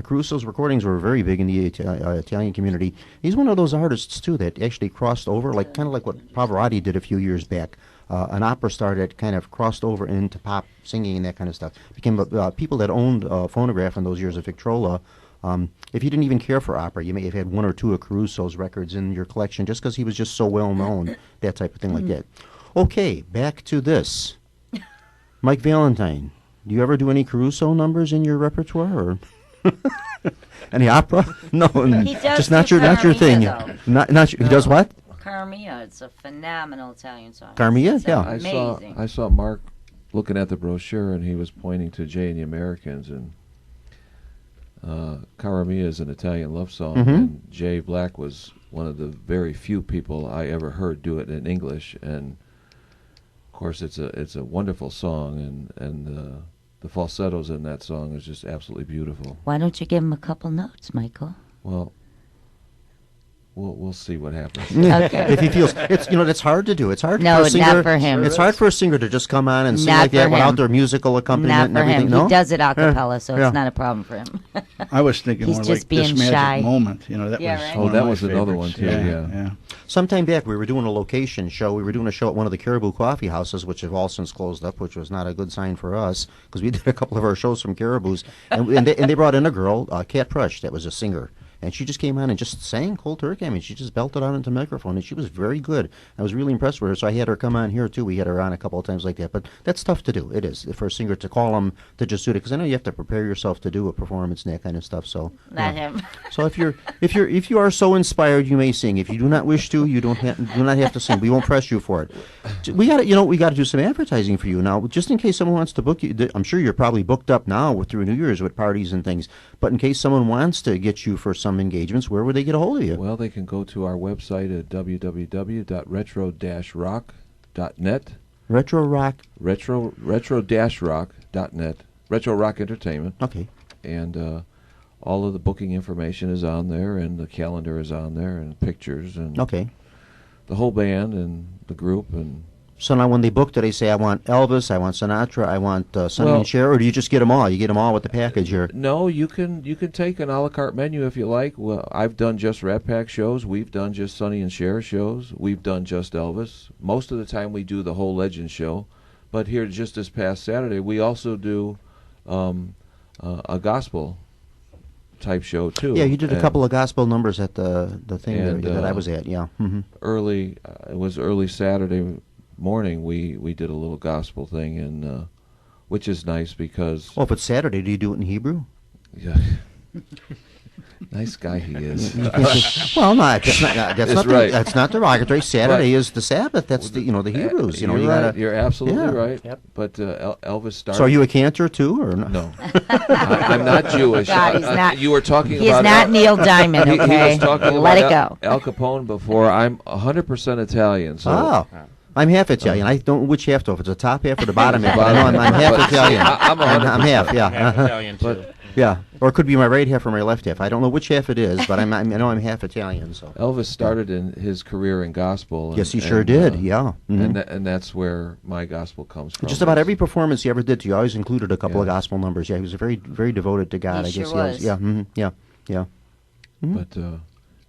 Caruso's recordings were very big in the Italian community. He's one of those artists too that actually crossed over, like kind of like what Pavarotti did a few years back. An opera star that kind of crossed over into pop singing and that kind of stuff. Became people that owned phonograph in those years of Victrola. If you didn't even care for opera, you may have had one or two of Caruso's records in your collection just because he was just so well known, that type of thing like that. Okay, back to this. Mike Valentine, do you ever do any Caruso numbers in your repertoire, or any opera? No, He does just not do your thing. Carmilla, Not he does what? Carmilla, it's a phenomenal Italian song. Carmilla, It's yeah. amazing. I saw Mark looking at the brochure, and he was pointing to Jay and the Americans, and Cara Mia is an Italian love song, and Jay Black was one of the very few people I ever heard do it in English, and of course it's a wonderful song, and the falsettos in that song is just absolutely beautiful. Why don't you give him a couple notes, Michael? Well, we'll see what happens. Okay. If he feels it's that's hard to do. It's hard No, for a singer. not for him. It's hard for a singer to just come on and sing Not like that for without him. their musical accompaniment Not and for everything. him. No, He does it a cappella, so yeah. it's not a problem for him. I was thinking He's more just like being This Magic shy. Moment. That Yeah, was right. one Oh, of that my was another one, favorites. too, yeah. Sometime back, we were doing a location show. We were doing a show at one of the Caribou Coffee Houses, which have all since closed up, which was not a good sign for us, because we did a couple of our shows from Caribou's, and they brought in a girl, Kat Prush, that was a singer. and she just came on and just sang cold turkey. I mean, she just belted out into the microphone, and she was very good. I was really impressed with her, so I had her come on here, too. We had her on a couple of times like that, but that's tough to do. It is, for a singer to call them to just do it, because I know you have to prepare yourself to do a performance and that kind of stuff, so. Not him. So if you are so inspired, you may sing. If you do not wish to, you do not have to sing. We won't press you for it. We got to do some advertising for you now, just in case someone wants to book you. I'm sure you're probably booked up now through New Year's with parties and things. But in case someone wants to get you for some engagements, where would they get a hold of you? Well, they can go to our website at www.retro-rock.net. Retro Rock? Retro-rock.net. Retro Rock Entertainment. Okay. And all of the booking information is on there, and the calendar is on there, and pictures, and okay, the whole band and the group. And so now when they book, do they say, I want Elvis, I want Sinatra, I want Sonny and Cher, or do you just get them all? You get them all with the package here? No, you can take an a la carte menu if you like. Well, I've done just Rat Pack shows. We've done just Sonny and Cher shows. We've done just Elvis. Most of the time we do the whole Legend show. But here, just this past Saturday, we also do a gospel type show too. Yeah, you did a couple of gospel numbers at the thing that I was at. Yeah. Mm-hmm. It was early Saturday morning. We did a little gospel thing, and which is nice because. Well, if it's Saturday, do you do it in Hebrew? Yeah. Nice guy he is. Well, no, that's not derogatory. Saturday right. is the Sabbath. That's the Hebrews. You're right. You're absolutely right. Yep. But Elvis started. So are you a cantor too, or no? No, I'm not Jewish. God, he's not. You were talking He's about. He's not Neil Diamond. Okay, he was talking let about it go. Al Capone before. I'm 100% Italian. So. Oh. I'm half Italian. I don't which half though. If it's the top half or the bottom half. I know I'm half Italian. I'm half. Yeah. Half Italian too. But, yeah, or it could be my right half or my left half. I don't know which half it is, but I know I'm half Italian. So Elvis started in his career in gospel. Yes, he sure did. Yeah, and that's where my gospel comes from. Just about every performance he ever did, he always included a couple of gospel numbers. Yeah, he was very, very devoted to God. He I guess sure was. Yeah, yeah. Mm-hmm. But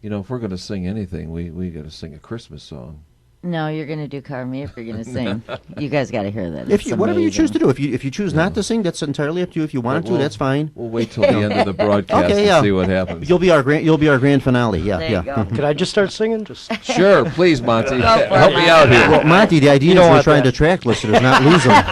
if we're going to sing anything, we got to sing a Christmas song. No, you're going to do Carmi if you're going to sing. You guys got to hear that. Whatever you choose to do. If you choose not to sing, that's entirely up to you. If you want to, that's fine. We'll wait till the end of the broadcast and see what happens. You'll be our grand finale. Yeah, there you go. Could I just start singing? Sure, please, Monty. Help me out here. Well, Monty, the idea is we're trying to attract listeners, not lose them.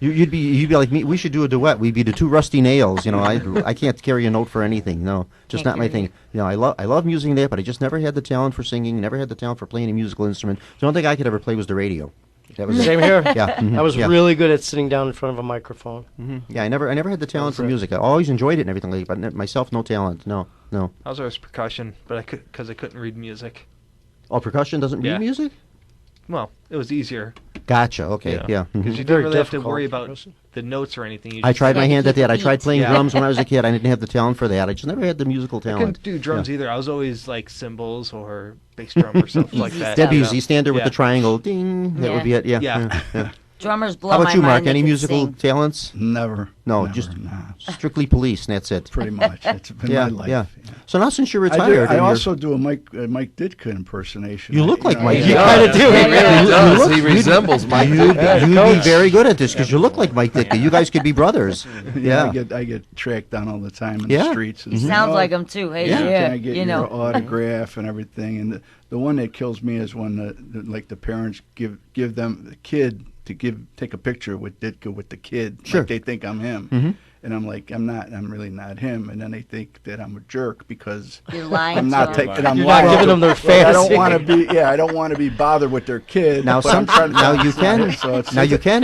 You'd be like me. We should do a duet. We'd be the two rusty nails. I can't carry a note for anything. No, just not my thing. I love music and that, but I just never had the talent for singing. Never had the talent for playing a musical instrument. The only thing I could ever play was the radio. That was same here. Yeah, I was really good at sitting down in front of a microphone. Mm-hmm. Yeah, I never had the talent for music. I always enjoyed it and everything like that, but myself, no talent. No. I was always percussion, but because I couldn't read music. Oh, percussion doesn't read music? Well, it was easier. Gotcha. Okay. Yeah. Because you didn't really have to worry about the notes or anything. I tried my hand at that. I tried playing drums when I was a kid. I didn't have the talent for that. I just never had the musical talent. I couldn't do drums either. I was always like cymbals or bass drum or something like that. That'd be easy. Stand there with the triangle. Ding. That would be it. Yeah. Drummers blow my mind. How about you, Mark? Any musical talents? Never. No, just strictly police, and that's it. Pretty much. That's been my life. Yeah. So now since you're retired... I also do a Mike Ditka impersonation. You look like Mike Ditka. You kind of do. He resembles Mike Ditka. You'd be very good at this because you look like Mike Ditka. You guys could be brothers. Yeah. I get tracked down all the time in the streets. And sounds like him too. Hey, can I get your autograph and everything? And the one that kills me is when the parents give them the kid to take a picture with Ditka with the kid. Sure. Like they think I'm him. Mm-hmm. And I'm like, I'm really not him. And then they think that I'm a jerk because you're lying. I'm not taking. I'm not giving them their fantasy. I don't want to be. Yeah, I don't want to be bothered with their kid. Now, you can.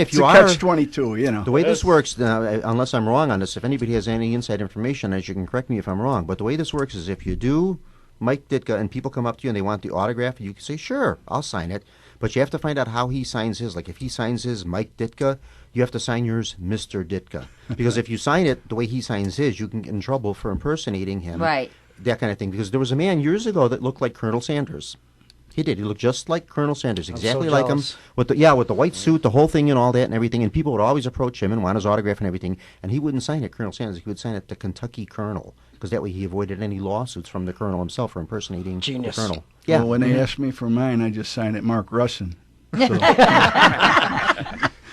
If you are catch-22. The way this works, unless I'm wrong on this, if anybody has any inside information, as you can correct me if I'm wrong. But the way this works is if you do Mike Ditka and people come up to you and they want the autograph, you can say, sure, I'll sign it. But you have to find out how he signs his. Like if he signs his Mike Ditka, you have to sign yours Mr. Ditka. Because if you sign it the way he signs his, you can get in trouble for impersonating him. Right. That kind of thing. Because there was a man years ago that looked like Colonel Sanders. He did. He looked just like Colonel Sanders, exactly like him. With the white suit, the whole thing and all that and everything. And people would always approach him and want his autograph and everything. And he wouldn't sign it Colonel Sanders. He would sign it the Kentucky Colonel. Because that way he avoided any lawsuits from the Colonel himself for impersonating the Colonel. Yeah. Well, when they asked me for mine, I just signed it Mark Russin. So.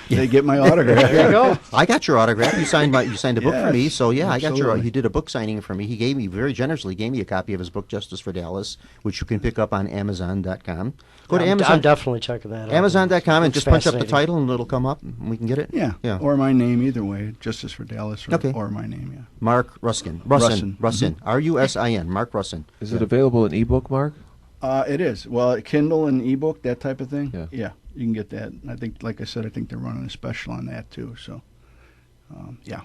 They get my autograph. There you go. I got your autograph. You signed a book for me, Yes, so yeah, I got your. absolutely. He did a book signing for me. He gave me very generously gave me a copy of his book Justice for Dallas, which you can pick up on Amazon.com. Go to I'm Amazon. definitely checking that out. Amazon.com and Looks just punch up the fascinating. title and it'll come up and we can get it. Yeah. Yeah. Or my name, either way. Justice for Dallas Okay. or my name, yeah. Mark Ruskin. Russin. Russin. R-U-S-I-N. Mark Russin. Is it available in ebook, Mark? It is. Well, Kindle and ebook, that type of thing. Yeah. You can get that. I think, like I said, I think they're running a special on that too. So, yeah.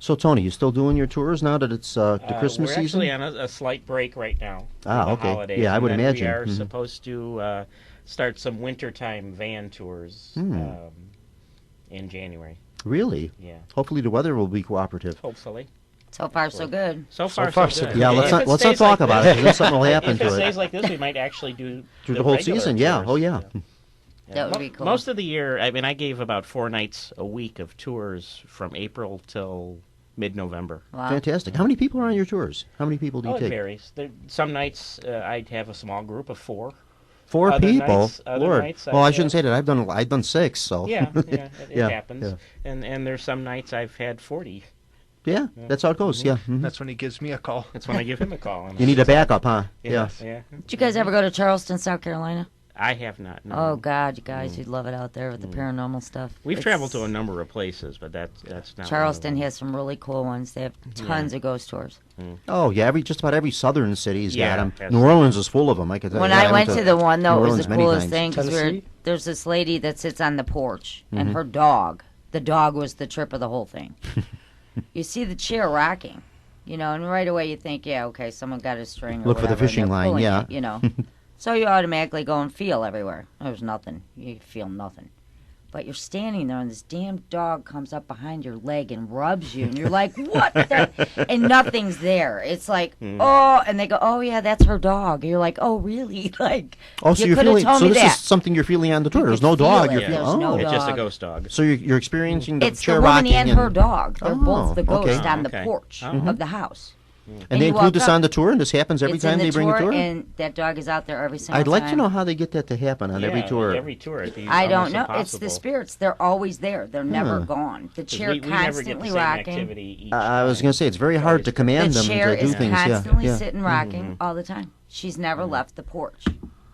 So Tony, you still doing your tours now that it's the Christmas we're season? actually on a slight break right now. Ah, for the okay. holidays, Yeah, I and would then imagine. We are Mhm. supposed to start some wintertime van tours in January. Really? Yeah. Hopefully the weather will be cooperative. Hopefully. So far, so good. So far, far, so so good. good. Yeah, If let's not it let's not stays talk like about this- it. 'Cause then something will happen If it to stays it like this, we might actually do through the whole regular season. Yeah. tours. Oh yeah. That would be cool. Most of the year, I mean, I gave about 4 nights a week of tours from April till mid-November. Wow. Fantastic. How many people are on your tours? How many people do you It take? varies. Some nights I'd have a small group of 4. 4 Other people. nights- other Lord. nights Well, I I'd shouldn't say that. I've done 6. So. Yeah, it Yeah, happens. yeah. And there's some nights I've had 40. Yeah, that's how it goes. Yeah. Mhm. That's when he gives me a call. That's when I give him a call. And You need a backup, huh? Yeah. Did you guys ever go to Charleston, South Carolina? I have not. No. Oh God, you guys, you'd love it out there with the paranormal stuff. We've It's- traveled to a number of places, but that's not. Charleston one of has some really cool ones. They have tons of ghost tours. Oh yeah, just about every southern city's Yeah, got them. yes. New Orleans is full of them. I could tell When you. I went to the one, though, New it was Orleans the many coolest times. thing because Tennessee? there's this lady that sits on the porch, and her dog. The dog was the trip of the whole thing. You see the chair rocking, and right away you think, yeah, okay, someone got a string. Or Look for the whatever, and fishing they're line, pulling yeah. it, So you automatically go and feel everywhere. There's nothing. You feel nothing. But you're standing there, and this damn dog comes up behind your leg and rubs you, and you're like, what the? And nothing's there. It's like, oh, and they go, oh, yeah, that's her dog. And you're like, oh, really? Like, Oh, so you you're could have feeling. told So me this that. is something you're feeling on the tour. You There's could no dog. feel You're it. feeling. There's no Oh, It's just a dog. ghost dog. so you're experiencing the It's chair the woman rocking and her dog. They're both the Oh, okay. ghosts on the Okay. porch Oh. of the house. And they you include walk this up, on the tour, and this happens every it's time in the they bring a tour. and that dog is out there every single I'd time. like to know how they get that to happen on every Yeah, tour. Every tour. It'd be I don't almost know. It's impossible. the spirits. They're always there. They're never Huh. gone. The 'Cause chair we never get the constantly same rocking. activity each I was time. going to say it's very hard to command The them chair to do is things. constantly Yeah. sitting rocking all the time. She's never left the porch.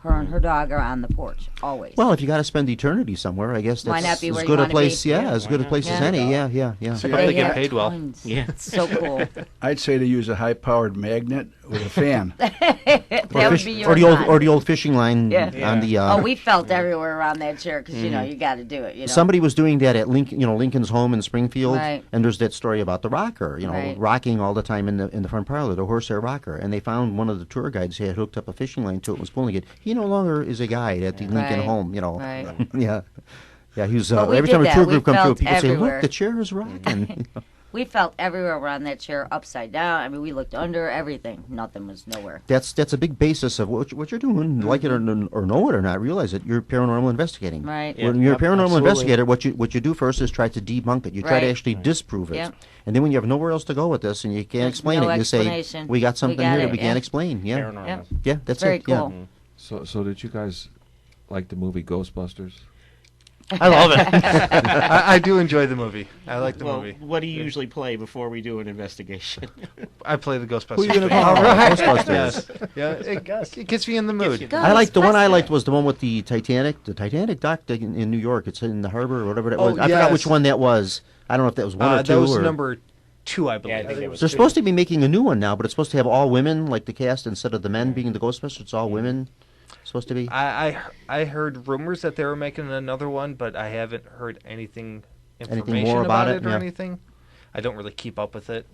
Her and her dog are on the porch always. Well, if you got to spend eternity somewhere, I guess Why that's not be as where you good a wanna place. be? Yeah, Yeah, as why good a not? place as Yeah. any. Yeah. So they get have paid well. tons. Yeah. It's so cool. I'd say to use a high-powered magnet with a fan. That would be your or the old time. or the old fishing line Yeah. on the. Oh, we felt everywhere around that chair because you got to do it. Somebody was doing that at Lincoln, Lincoln's home in Springfield, Right. and there's that story about the rocker, Right. rocking all the time in the front parlor, the horsehair rocker, and they found one of the tour guides had hooked up a fishing line to it and was pulling it. He no longer is a guide at the Lincoln Right. home, Right. yeah, yeah. He was But we every did time a that. tour We group come through, felt people say, everywhere. "Look, the chair is rocking." We felt everywhere around that chair, upside down. I mean, we looked under everything. Nothing was nowhere. That's a big basis of what you're doing, like it or know it or not. Realize it. You're paranormal investigating. Right. When you're a paranormal absolutely. investigator, what you do first is try to debunk it. You try to Right. actually disprove it. Yep. And then when you have nowhere else to go with this and you can't There's explain no it, you say, explanation. "We got We something got here it, that we yeah. can't explain." Yeah, Paranormal. Yep. yeah, that's Very it. cool. So did you guys like the movie Ghostbusters? I love it. I do enjoy the movie. I like the Well, movie. what do you usually play before we do an investigation? I play the Ghostbusters. Who are you going to theme. call? Ghostbusters. Yes. Yeah, it gets me in the mood. I like the one I liked was the one with the Titanic dock in New York. It's in the harbor or whatever that Oh, was. I forgot yes. which one that was. I don't know if that was one or two. That was or... number 2, I believe. Yeah, I think it was They're supposed to be making a new one now, but it's supposed to have all women, like the cast, instead of the men being the Ghostbusters. It's all women. Supposed to be. I heard rumors that they were making another one, but I haven't heard anything information more about it? or Yeah. anything. I don't really keep up with it.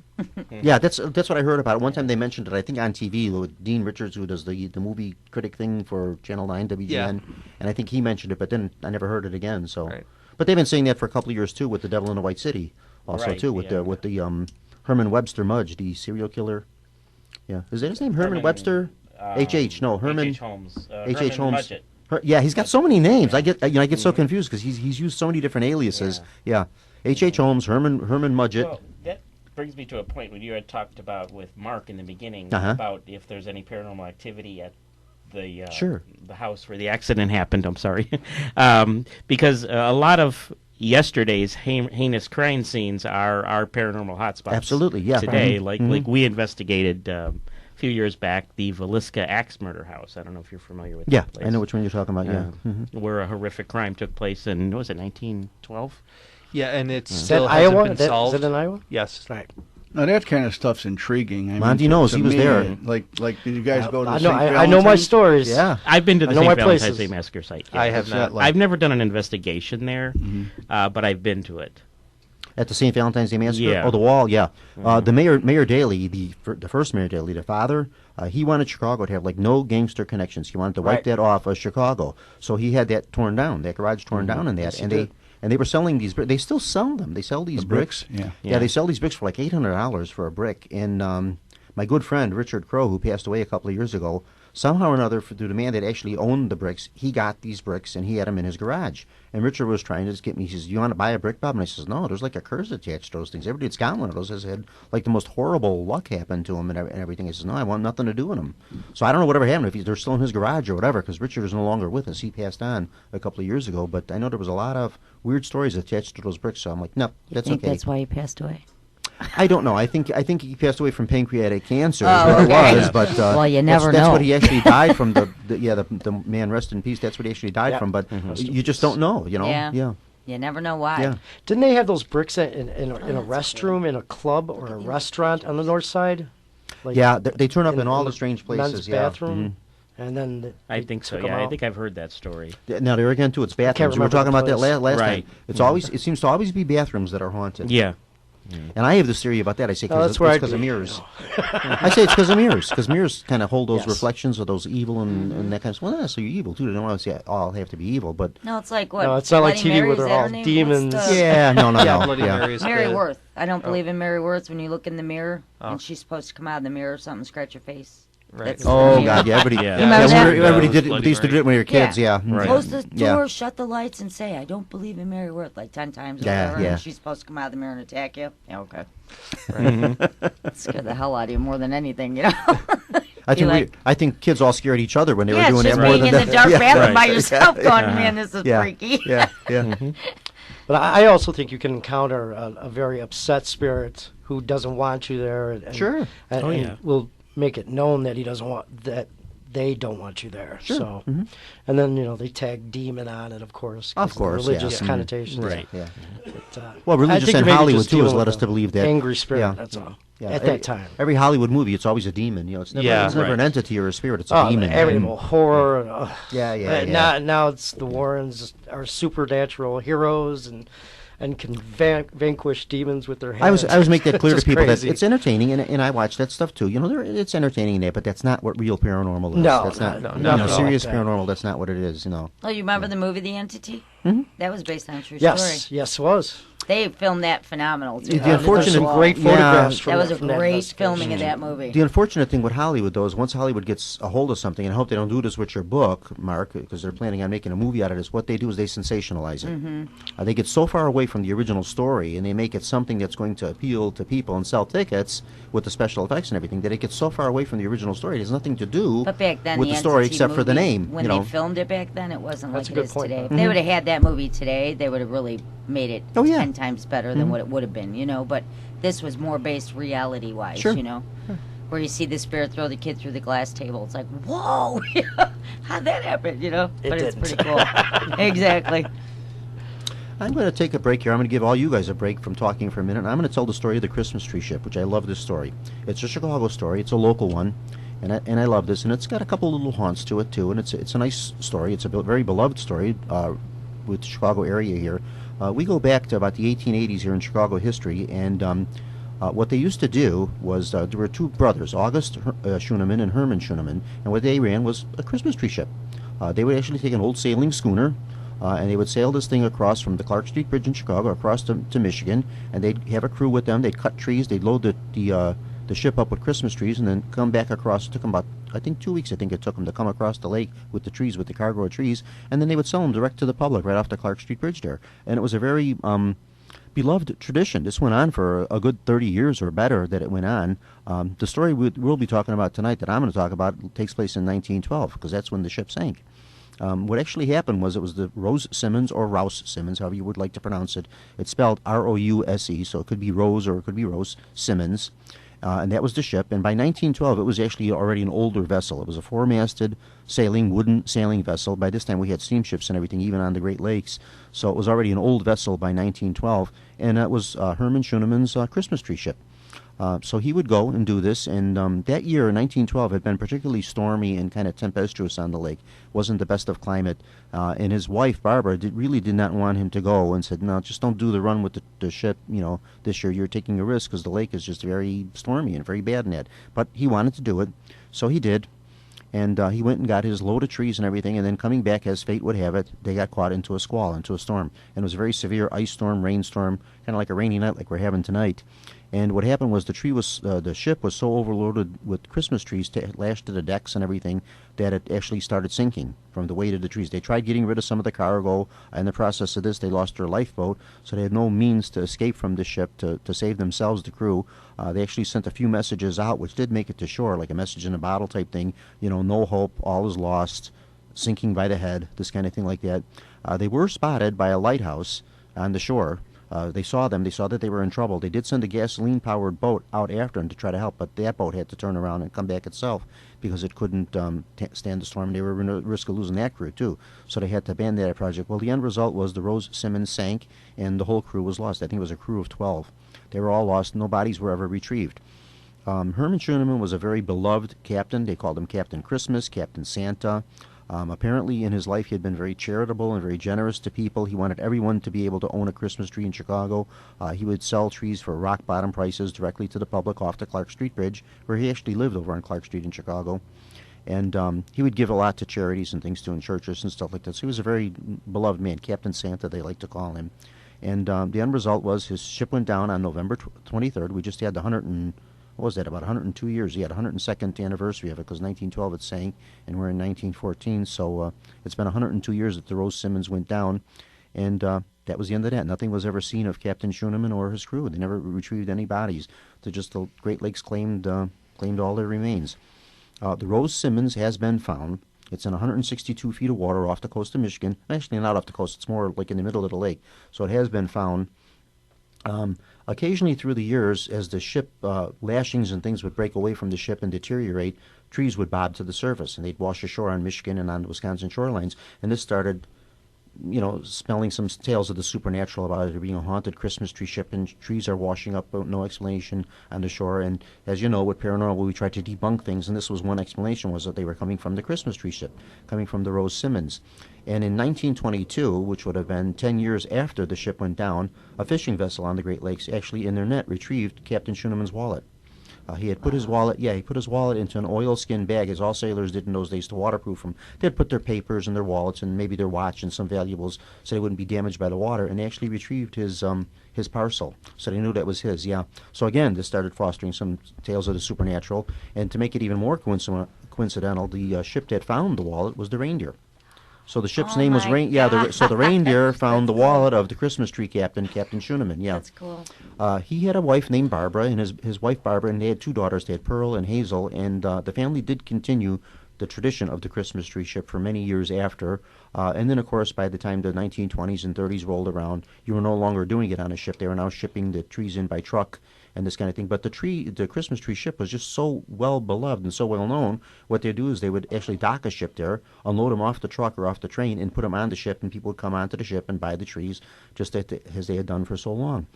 Yeah, that's what I heard about it. One time they mentioned it, I think on TV, with Dean Richards, who does the movie critic thing for Channel 9 WGN, Yeah. and I think he mentioned it, but then I never heard it again. So, Right. but they've been saying that for a couple of years too, with the Devil in the White City, also Right, too, with yeah. the Herman Webster Mudge, the serial killer. Yeah, is that his name? Herman Webster. H.H. No, Herman. H.H. Holmes. H.H. Herman Holmes. Mudgett. Yeah, he's got so many names. I get so confused because he's used so many different aliases. Yeah, H.H. Holmes, Herman Mudgett. Well, that brings me to a point when you had talked about with Mark in the beginning Uh-huh. about if there's any paranormal activity at Sure. the house where the accident happened. I'm sorry, because a lot of yesterday's heinous crime scenes are paranormal hotspots. Absolutely, yeah. Today, Mhm. like we investigated a few years back the Villisca Axe Murder House. I don't know if you're familiar with Yeah, that place. I know which one you're talking about. Yeah. Where a horrific crime took place in, what was it, 1912? Yeah, and it Is still that hasn't Iowa? been Is solved. it in Iowa? Yes. Right. Now that kind of stuff's intriguing. I Monty mean, knows, to he was me, there. Like, did you guys go to? I St. know. I know my Valentine's? stories. Yeah. I've been to the I know St. my Valentine's places. Day Massacre site. I yeah. have What's not. that like? I've never done an investigation there, but I've been to it. At the St. Valentine's Day Massacre? Yeah. Oh, the wall, yeah. The Mayor Daley, the first Mayor Daley, the father, he wanted Chicago to have, like, no gangster connections. He wanted to wipe Right. that off of Chicago. So he had that torn down, that garage torn down and that. Yes, he and did. they were selling these, they still sell them. They sell these The bricks? Yeah. Yeah, they sell these bricks for like $800 for a brick. And my good friend, Richard Crow, who passed away a couple of years ago, somehow or another, through the man that actually owned the bricks, he got these bricks and he had them in his garage. And Richard was trying to just get me, he says, you want to buy a brick, Bob? And I says, no, there's like a curse attached to those things. Everybody that's got one of those has had like the most horrible luck happen to him and everything. He says, no, I want nothing to do with them. So I don't know whatever happened, if they're still in his garage or whatever, because Richard is no longer with us. He passed on a couple of years ago, but I know there was a lot of weird stories attached to those bricks, so I'm like, no, You that's think okay. that's why he passed away? I don't know. I think he passed away from pancreatic cancer. Oh, is what okay. it was, but Well, you never that's know. what he actually died from. The man, rest in peace. That's what he actually died Yeah. from. But you just don't know. You know. Yeah. Yeah. You never know why. Yeah. Didn't they have those bricks in a restroom, in a club, or a restaurant on the north side? Like Yeah, they turn up in all the the strange men's places. Yeah. bathroom, and then I think so. took 'em Yeah, I out. think I've heard that story. Now there again too, it's bathrooms. We were remember talking the about that place. last Right. time. It's always. It seems to always be bathrooms that are haunted. Yeah. And I have this theory about that. I say Oh, that's it's where I'd because of be. mirrors. I say it's because of mirrors. Because mirrors kind of hold those Yes. reflections of those evil and that kind of stuff. Well, not necessarily evil too. They don't always all have to be evil, but No, it's like what? No, it's not like Bloody TV Mary, where is they're that her all name? demons. What's the- yeah, no, Yeah, Bloody Mary is Mary the- Worth. I don't Oh. believe in Mary Worth. When you look in the mirror Oh. and she's supposed to come out of the mirror or something, scratch your face. Right. That's Oh the mirror. God, yeah, everybody, Yeah. Remember that? everybody did it. Bloody They used to do it when we were kids. Yeah, Right. Close the Yeah. door, shut the lights, and say, "I don't believe in Mary Worth," like 10 times. Or Yeah, whatever, yeah. And she's supposed to come out of the mirror and attack you. Yeah, okay. Mm-hmm. Scare the hell out of you more than anything, you know. I think like- I think kids all scared each other when they yeah, were it's doing just that more being than in that. the dark yeah. bathroom by Right. yourself, going, "Man, this is Yeah. freaky." Yeah, yeah. Mm-hmm. But I also think you can encounter a very upset spirit who doesn't want you there, and Sure. and, Oh, and yeah. will make it known that he doesn't want that. They don't want you there. Sure. So, Mhm. and then they tag demon on it, of course. 'cause Of course, the religious yeah. connotations. Right. Yeah. But, Well, I religious think and you're maybe Hollywood just too has dealing led with us to believe that angry spirit. Yeah. That's all. Yeah, At every- that time. Every Hollywood movie, it's always a demon. It's never, Yeah. it's never an Right. entity or a spirit. It's a Oh, demon. everything, Mm. horror. Yeah, yeah. Now it's the Warrens are supernatural heroes and can vanquish demons with their hands. I always make that clear to Just people crazy. that it's entertaining, and I watch that stuff too. It's entertaining there, but that's not what real paranormal is. No, that's not. no, you not know, at all. serious Yeah. paranormal. That's not what it is. Oh, you remember the movie The Entity? Mhm. That was based on a true Yes, story. yes, it was. They filmed that phenomenal too. The There's unfortunate- some great Yeah. photographs from That was a from great investigation. filming of that movie. The unfortunate thing with Hollywood, though, is once Hollywood gets a hold of something, and I hope they don't do this with your book, Mark, because they're planning on making a movie out of this, what they do is they sensationalize it. Mm-hmm. They get so far away from the original story, and they make it something that's going to appeal to people and sell tickets with the special effects and everything, that it gets so far away from the original story. It has nothing to do But back then, with the story Entity except for the movie, name. When you they know. filmed it back then, it wasn't That's like a it good is point, today. though. If they would have had that movie today, they would have really made it Oh, yeah. 10 times better than what it would have been, But this was more based reality-wise, Sure. Where you see the spirit throw the kid through the glass table. It's like, whoa, how'd that happen, But it's didn't. pretty cool. Exactly. I'm going to take a break here. I'm going to give all you guys a break from talking for a minute. And I'm going to tell the story of the Christmas tree ship, which I love this story. It's a Chicago story. It's a local one, and I love this. And it's got a couple little haunts to it too. And it's a nice story. It's a very beloved story with the Chicago area here. We go back to about the 1880s here in Chicago history, and what they used to do was there were two brothers, August Schuneman and Herman Schuneman, and what they ran was a Christmas tree ship. They would actually take an old sailing schooner, and they would sail this thing across from the Clark Street Bridge in Chicago across to Michigan, and they'd have a crew with them. They'd cut trees. They'd load the ship up with Christmas trees, and then come back across. It took them about, I think, 2 weeks. I think it took them to come across the lake with the trees, with the cargo of trees, and then they would sell them direct to the public right off the Clark Street Bridge there. And it was a very beloved tradition. This went on for a good 30 years or better that it went on. The story we'll be talking about tonight that I'm going to talk about takes place in 1912 because that's when the ship sank. What actually happened was it was the Rose Simmons or Rouse Simmons, however you would like to pronounce it. It's spelled R-O-U-S-E, so it could be Rose or it could be Rose Simmons. And that was the ship. And by 1912, it was actually already an older vessel. It was a four-masted wooden sailing vessel. By this time, we had steamships and everything, even on the Great Lakes. So it was already an old vessel by 1912. And it was Herman Schuneman's Christmas tree ship. So he would go and do this, and that year, 1912, had been particularly stormy and kind of tempestuous on the lake. Wasn't the best of climate, and his wife, Barbara, really did not want him to go and said, no, just don't do the run with the ship, this year. You're taking a risk because the lake is just very stormy and very bad in it. But he wanted to do it, so he did. And he went and got his load of trees and everything, and then coming back, as fate would have it, they got caught into a squall, into a storm. And it was a very severe ice storm, rainstorm, kind of like a rainy night like we're having tonight. And what happened was the ship was so overloaded with Christmas trees lashed to the decks and everything that it actually started sinking from the weight of the trees. They tried getting rid of some of the cargo. In the process of this, they lost their lifeboat, so they had no means to escape from the ship to save themselves, the crew. They actually sent a few messages out, which did make it to shore, like a message in a bottle type thing. No hope, all is lost, sinking by the head, this kind of thing like that. They were spotted by a lighthouse on the shore. They saw them. They saw that they were in trouble. They did send a gasoline-powered boat out after them to try to help, but that boat had to turn around and come back itself because it couldn't stand the storm. They were at risk of losing that crew, too. So they had to abandon that project. Well, the end result was the Rose Simmons sank, and the whole crew was lost. I think it was a crew of 12. They were all lost. No bodies were ever retrieved. Herman Schuneman was a very beloved captain. They called him Captain Christmas, Captain Santa. Apparently, in his life, he had been very charitable and very generous to people. He wanted everyone to be able to own a Christmas tree in Chicago. He would sell trees for rock-bottom prices directly to the public off the Clark Street Bridge, where he actually lived over on Clark Street in Chicago. And he would give a lot to charities and things, too, in churches and stuff like that. So he was a very beloved man, Captain Santa, they like to call him. And the end result was his ship went down on November 23rd. We just had the about 102 years. He had 102nd anniversary of it because 1912 it sank, and we're in 1914. So it's been 102 years that the Rose Simmons went down, and that was the end of that. Nothing was ever seen of Captain Schuneman or his crew. They never retrieved any bodies. The Great Lakes claimed all their remains. The Rose Simmons has been found. It's in 162 feet of water off the coast of Michigan. Actually, not off the coast. It's more like in the middle of the lake. So it has been found. Occasionally through the years, as the ship lashings and things would break away from the ship and deteriorate, trees would bob to the surface, and they'd wash ashore on Michigan and on the Wisconsin shorelines. And this started, spelling some tales of the supernatural about it being a haunted Christmas tree ship, and trees are washing up, no explanation on the shore. And as you know, with paranormal, we try to debunk things, and this was one explanation, was that they were coming from the Christmas tree ship, coming from the Rose Simmons. And in 1922, which would have been 10 years after the ship went down, a fishing vessel on the Great Lakes actually in their net retrieved Captain Schuneman's wallet. He had put his wallet into an oilskin bag, as all sailors did in those days to waterproof them. They'd put their papers and their wallets and maybe their watch and some valuables so they wouldn't be damaged by the water, and they actually retrieved his parcel. So they knew that was his, yeah. So again, this started fostering some tales of the supernatural, and to make it even more coincidental, the ship that found the wallet was the Reindeer. So the ship's name was so the Reindeer found the wallet of the Christmas tree captain, Captain Schuneman. Yeah, that's cool. He had a wife named Barbara, and his wife Barbara, and they had two daughters. They had Pearl and Hazel, and the family did continue the tradition of the Christmas tree ship for many years after. And then, of course, by the time the 1920s and 30s rolled around, you were no longer doing it on a ship. They were now shipping the trees in by truck and this kind of thing. But the Christmas tree ship was just so well beloved and so well known. What they'd do is they would actually dock a ship there, unload them off the truck or off the train, and put them on the ship, and people would come onto the ship and buy the trees, just as they had done for so long.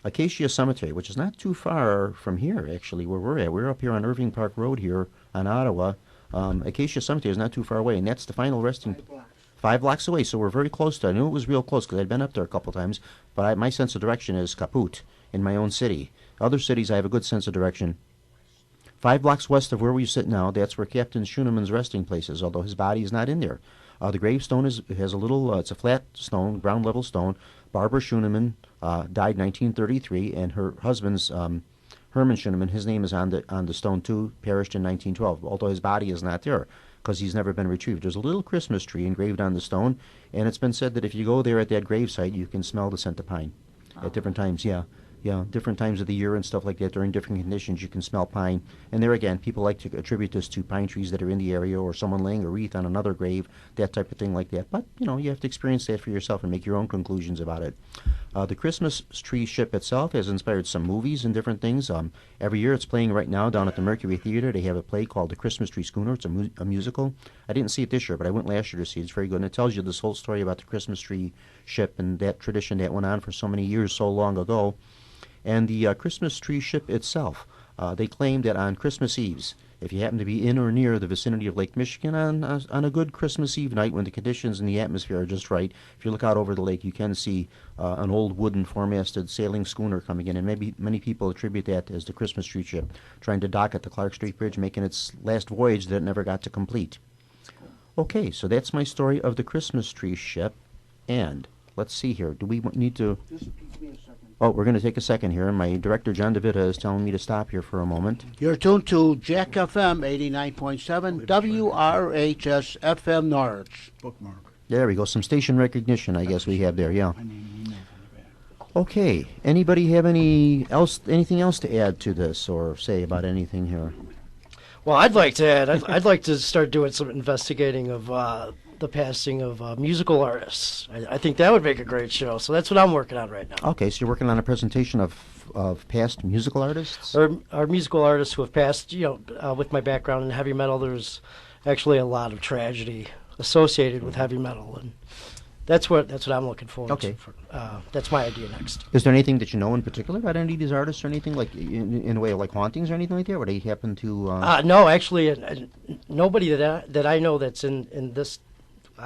Acacia Cemetery, which is not too far from here, actually, where we're at. We're up here on Irving Park Road here on Ottawa. Acacia Cemetery is not too far away, and that's the final resting... 5 blocks away, so we're very close to it. I knew it was real close because I'd been up there a couple times, but my sense of direction is kaput in my own city. Other cities, I have a good sense of direction. 5 blocks west of where we sit now, that's where Captain Schuneman's resting place is, although his body is not in there. The gravestone has a little, it's a flat stone, ground level stone. Barbara Schuneman died 1933, and her husband's Herman Schuneman, his name is on the stone too, perished in 1912, although his body is not there. because he's never been retrieved. There's a little Christmas tree engraved on the stone, and it's been said that if you go there at that gravesite, you can smell the scent of pine at different times. Yeah, different times of the year and stuff like that. During different conditions, you can smell pine. And there again, people like to attribute this to pine trees that are in the area or someone laying a wreath on another grave, that type of thing like that. But, you have to experience that for yourself and make your own conclusions about it. The Christmas tree ship itself has inspired some movies and different things. Every year it's playing right now down at the Mercury Theater. They have a play called The Christmas Tree Schooner. It's a musical. I didn't see it this year, but I went last year to see it. It's very good. And it tells you this whole story about the Christmas tree ship and that tradition that went on for so many years, so long ago. And the Christmas tree ship itself, they claim that on Christmas Eves, if you happen to be in or near the vicinity of Lake Michigan on a good Christmas Eve night when the conditions and the atmosphere are just right, if you look out over the lake, you can see an old wooden four-masted sailing schooner coming in. And maybe many people attribute that as the Christmas tree ship, trying to dock at the Clark Street Bridge, making its last voyage that it never got to complete. Okay, so that's my story of the Christmas tree ship. And let's see here. Do we need to... Oh, we're going to take a second here. My director, John DeVita, is telling me to stop here for a moment. You're tuned to Jack FM 89.7 WRHS FM Norwich. Bookmark. There we go. Some station recognition, I guess we have there, yeah. Okay. Anybody have anything else to add to this or say about anything here? Well, I'd like to add, I'd like to start doing some investigating of the passing of musical artists. I think that would make a great show. So that's what I'm working on right now. Okay, so you're working on a presentation of past musical artists? Or musical artists who have passed, with my background in heavy metal, there's actually a lot of tragedy associated with heavy metal. And that's what I'm looking forward to. That's my idea next. Is there anything that you know in particular about any of these artists or anything, like in the way of like hauntings or anything like that, where they happen to... No, actually, nobody that I know that's in this...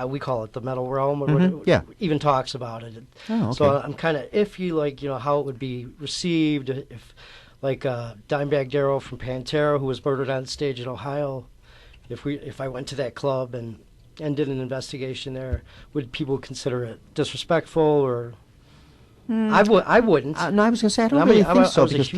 we call it the metal realm, or even talks about it. Oh, okay. So I'm kind of iffy, how it would be received if, Dimebag Darrell from Pantera, who was murdered on stage in Ohio, if I went to that club and did an investigation there, would people consider it disrespectful or? I wouldn't. No, I was going to say I don't really think so, because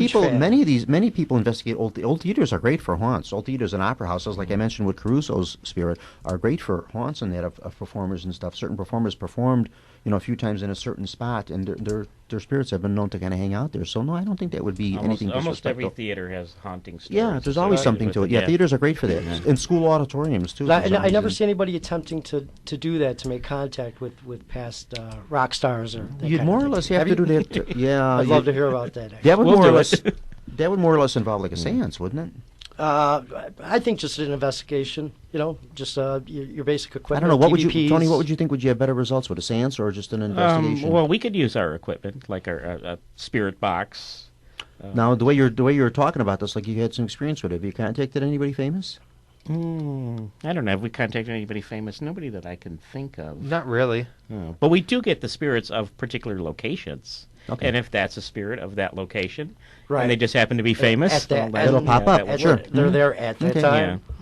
many people investigate old theaters are great for haunts. Old theaters and opera houses, like I mentioned with Caruso's Spirit, are great for haunts and that of performers and stuff. Certain performers performed, a few times in a certain spot, and their spirits have been known to kind of hang out there. So no, I don't think that would be anything disrespectful. Almost every theater has haunting stories. Yeah, there's always something to it. Yeah, theaters are great for that. In school auditoriums too. I never see anybody attempting to do that, to make contact with past rock stars or. You'd more or less have to do that. Yeah, I'd love to hear about that. Actually. That would more or less involve like a seance, wouldn't it? I think just an investigation, just your basic equipment. I don't know. What would you, Tony? What would you think? Would you have better results with a seance or just an investigation? Well, we could use our equipment, like our spirit box. Now, the way you're talking about this, like you had some experience with it. Have you contacted anybody famous? I don't know. Have we contacted anybody famous? Nobody that I can think of. Not really. No. But we do get the spirits of particular locations. Okay. And if that's a spirit of that location, right, and they just happen to be famous, it'll pop up. Sure, they're there at that time. Yeah.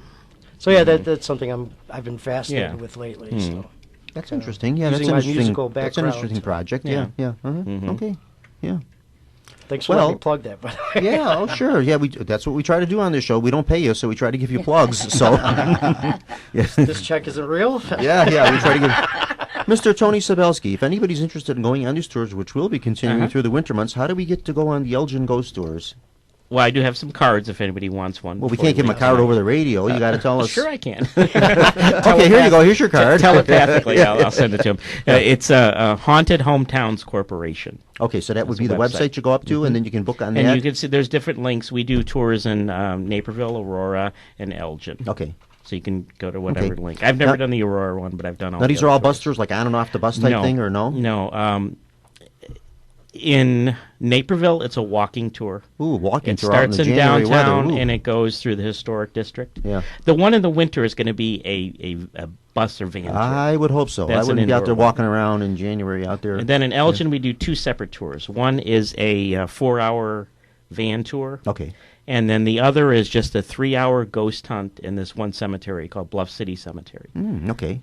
So that's something I've been fascinated with lately. So that's interesting. Yeah, that's interesting. That's an interesting project. Yeah. Okay. Yeah. Thanks for letting me plug that. But sure. Yeah, that's what we try to do on this show. We don't pay you, so we try to give you plugs. So this check isn't real. Yeah. We try to give. Mr. Tony Sabelski, if anybody's interested in going on these tours, which will be continuing through the winter months, how do we get to go on the Elgin Ghost tours? Well, I do have some cards if anybody wants one. Well, we can't give him a card over the radio. You got to tell us. Sure, I can. Okay, here you go. Here's your card. Telepathically, I'll send it to him. It's Haunted Hometowns Corporation. Okay, so that would be the website you go up to, and then you can book on that. And you can see there's different links. We do tours in Naperville, Aurora, and Elgin. Okay. So you can go to whatever link. I've never done the Aurora one, but I've done all. Now these are all busters, like on and off the bus type thing, or no? No. In Naperville, it's a walking tour. Ooh, walking it tour. It starts in downtown and it goes through the historic district. Yeah. The one in the winter is going to be a bus or van tour. I would hope so. I wouldn't be out there walking around in January out there. And then in Elgin, we do two separate tours. One is a 4-hour van tour. Okay. And then the other is just a 3-hour ghost hunt in this one cemetery called Bluff City Cemetery. Okay.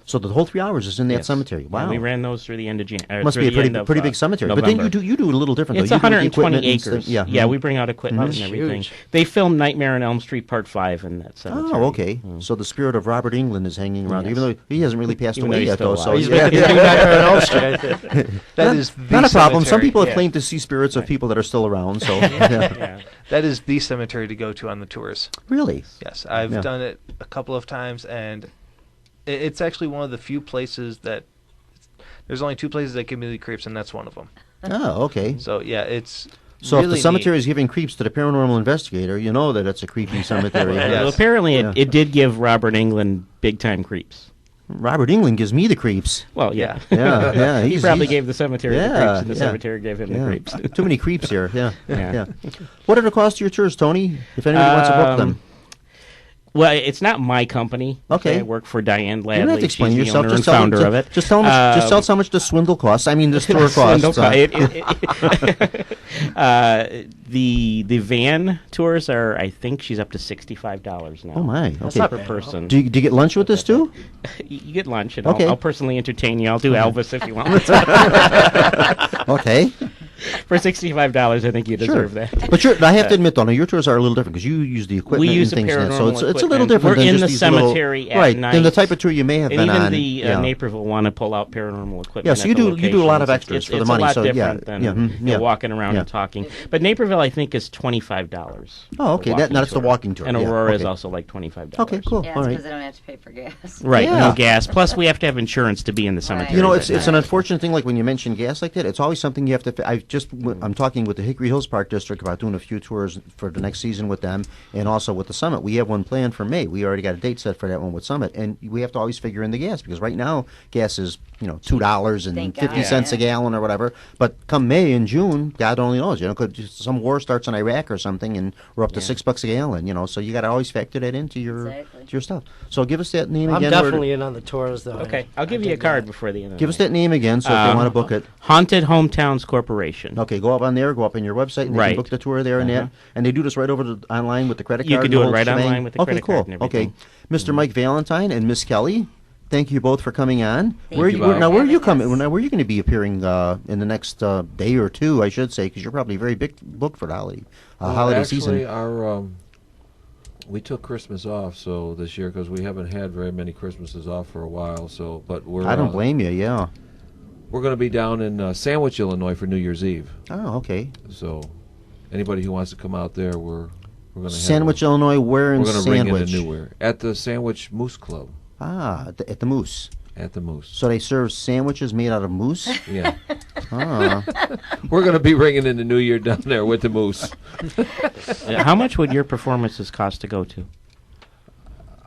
So the whole 3 hours is in that Yes. cemetery. Wow. And we ran those through the end of January. Must be a pretty big cemetery. But then you do a little different. It's though. You do 120 equipment and acres. stuff. Yeah, we bring out equipment That's and everything. huge. They filmed Nightmare on Elm Street Part 5 in that cemetery. Oh, okay. So the spirit of Robert Englund is hanging around, Yes. even though he hasn't really passed Even though away he's yet, still though. So alive. He's yeah. making new Nightmare on Elm Street, I think. That is the Not a problem. Some cemetery. people have Yeah. claimed to see spirits of people that are still around. So yeah. Yeah. That is the cemetery to go to on the tours. Really, Yes, I've Yeah. done it a couple of times, and it's actually one of the few places that there's only 2 places that give me the creeps, and that's one of them. oh, okay. So yeah, it's So if really the cemetery neat. is giving creeps to the paranormal investigator, you know that it's a creepy cemetery. Yes. Well, apparently Yeah. it did give Robert Englund big time creeps. Robert Englund gives me the creeps. Well, yeah. Yeah, yeah. He probably he's- gave the cemetery the Yeah, creeps, and the yeah. cemetery gave him the creeps. Too many creeps here. Yeah, Yeah. What are the cost of your tours, Tony? If anybody wants to book them. Well, it's not my company. Okay. I work for Diane Ladley. You don't have to explain She's yourself. the owner and Just tell, founder of it. Just tell, just tell us how much the swindle costs. I mean, this tour Swindle costs. the van tours are, I think she's up to $65 now. Oh my! That's Okay. not Per bad. person. Do you get lunch with this too? You get lunch, and Okay. I'll personally entertain you. I'll do Elvis if you want. Okay. For $65, I think you deserve that. But I have to admit, though, now your tours are a little different because you use the equipment We use and the things. And that, so paranormal it's a little equipment. different We're than in just the these little, cemetery at right, night. than the type of tour you may have And been even on. the yeah. Naperville want to pull out paranormal equipment. Yeah, so at you the do a lot of locations. extras for the It's money, a lot so, yeah, different than yeah, yeah. walking around Yeah. and talking. But Naperville, I think, is $25. Oh, okay, for that's the tour. walking tour, And yeah, Aurora is okay. also like $25. Okay, cool. Yeah, All it's right. because they don't have to pay for gas. Right, Yeah. no gas. Plus, we have to have insurance to be in the cemetery. You know, that it's night. an unfortunate thing. Like when you mention gas like that, it's always something you have to. I'm talking with the Hickory Hills Park District about doing a few tours for the next season with them, and also with the Summit. We have one planned for May. We already got a date set for that one with Summit, and we have to always figure in the gas because right now gas is $2 and Thank 50 God, cents a yeah. gallon or whatever. But come May and June, God only knows. Could some war starts in Iraq or something, and we're up to $6 a gallon. So you got to always factor that into your Exactly. to your stuff. So give us that name I'm again. definitely in on the tours, though. Okay, I'll give I you a dig card that. before the end of Give the us that name again, so if they want to book it. Haunted Hometowns Corporation. Okay, go up on there, go up on your website, and they Right. can book the tour there and that. And they do this right over online with the credit You card. can and do the it whole right shebang? online with the okay, credit cool. card and everything. Okay, Mr. Mike Valentine and Miss Kelly, thank you both for coming on. Thank where you, you, where, Bob. now, where are you Having coming? us. Now, where are you going to be appearing in the next day or two? I should say, because you're probably very big booked for the holiday holiday actually, season. our we took Christmas off so this year because we haven't had very many Christmases off for a while. So, but we're I don't blame you. Yeah. we're going to be down in Sandwich, Illinois for New Year's Eve. Oh, okay. So, anybody who wants to come out there, we're going to Sandwich, Illinois. Where in We're going to bring in Sandwich? a newware at the Sandwich Moose Club Ah, at the Moose. at the Moose. So they serve sandwiches made out of moose. Yeah, Ah. we're going to be bringing in the New Year down there with the moose. How much would your performances cost to go to?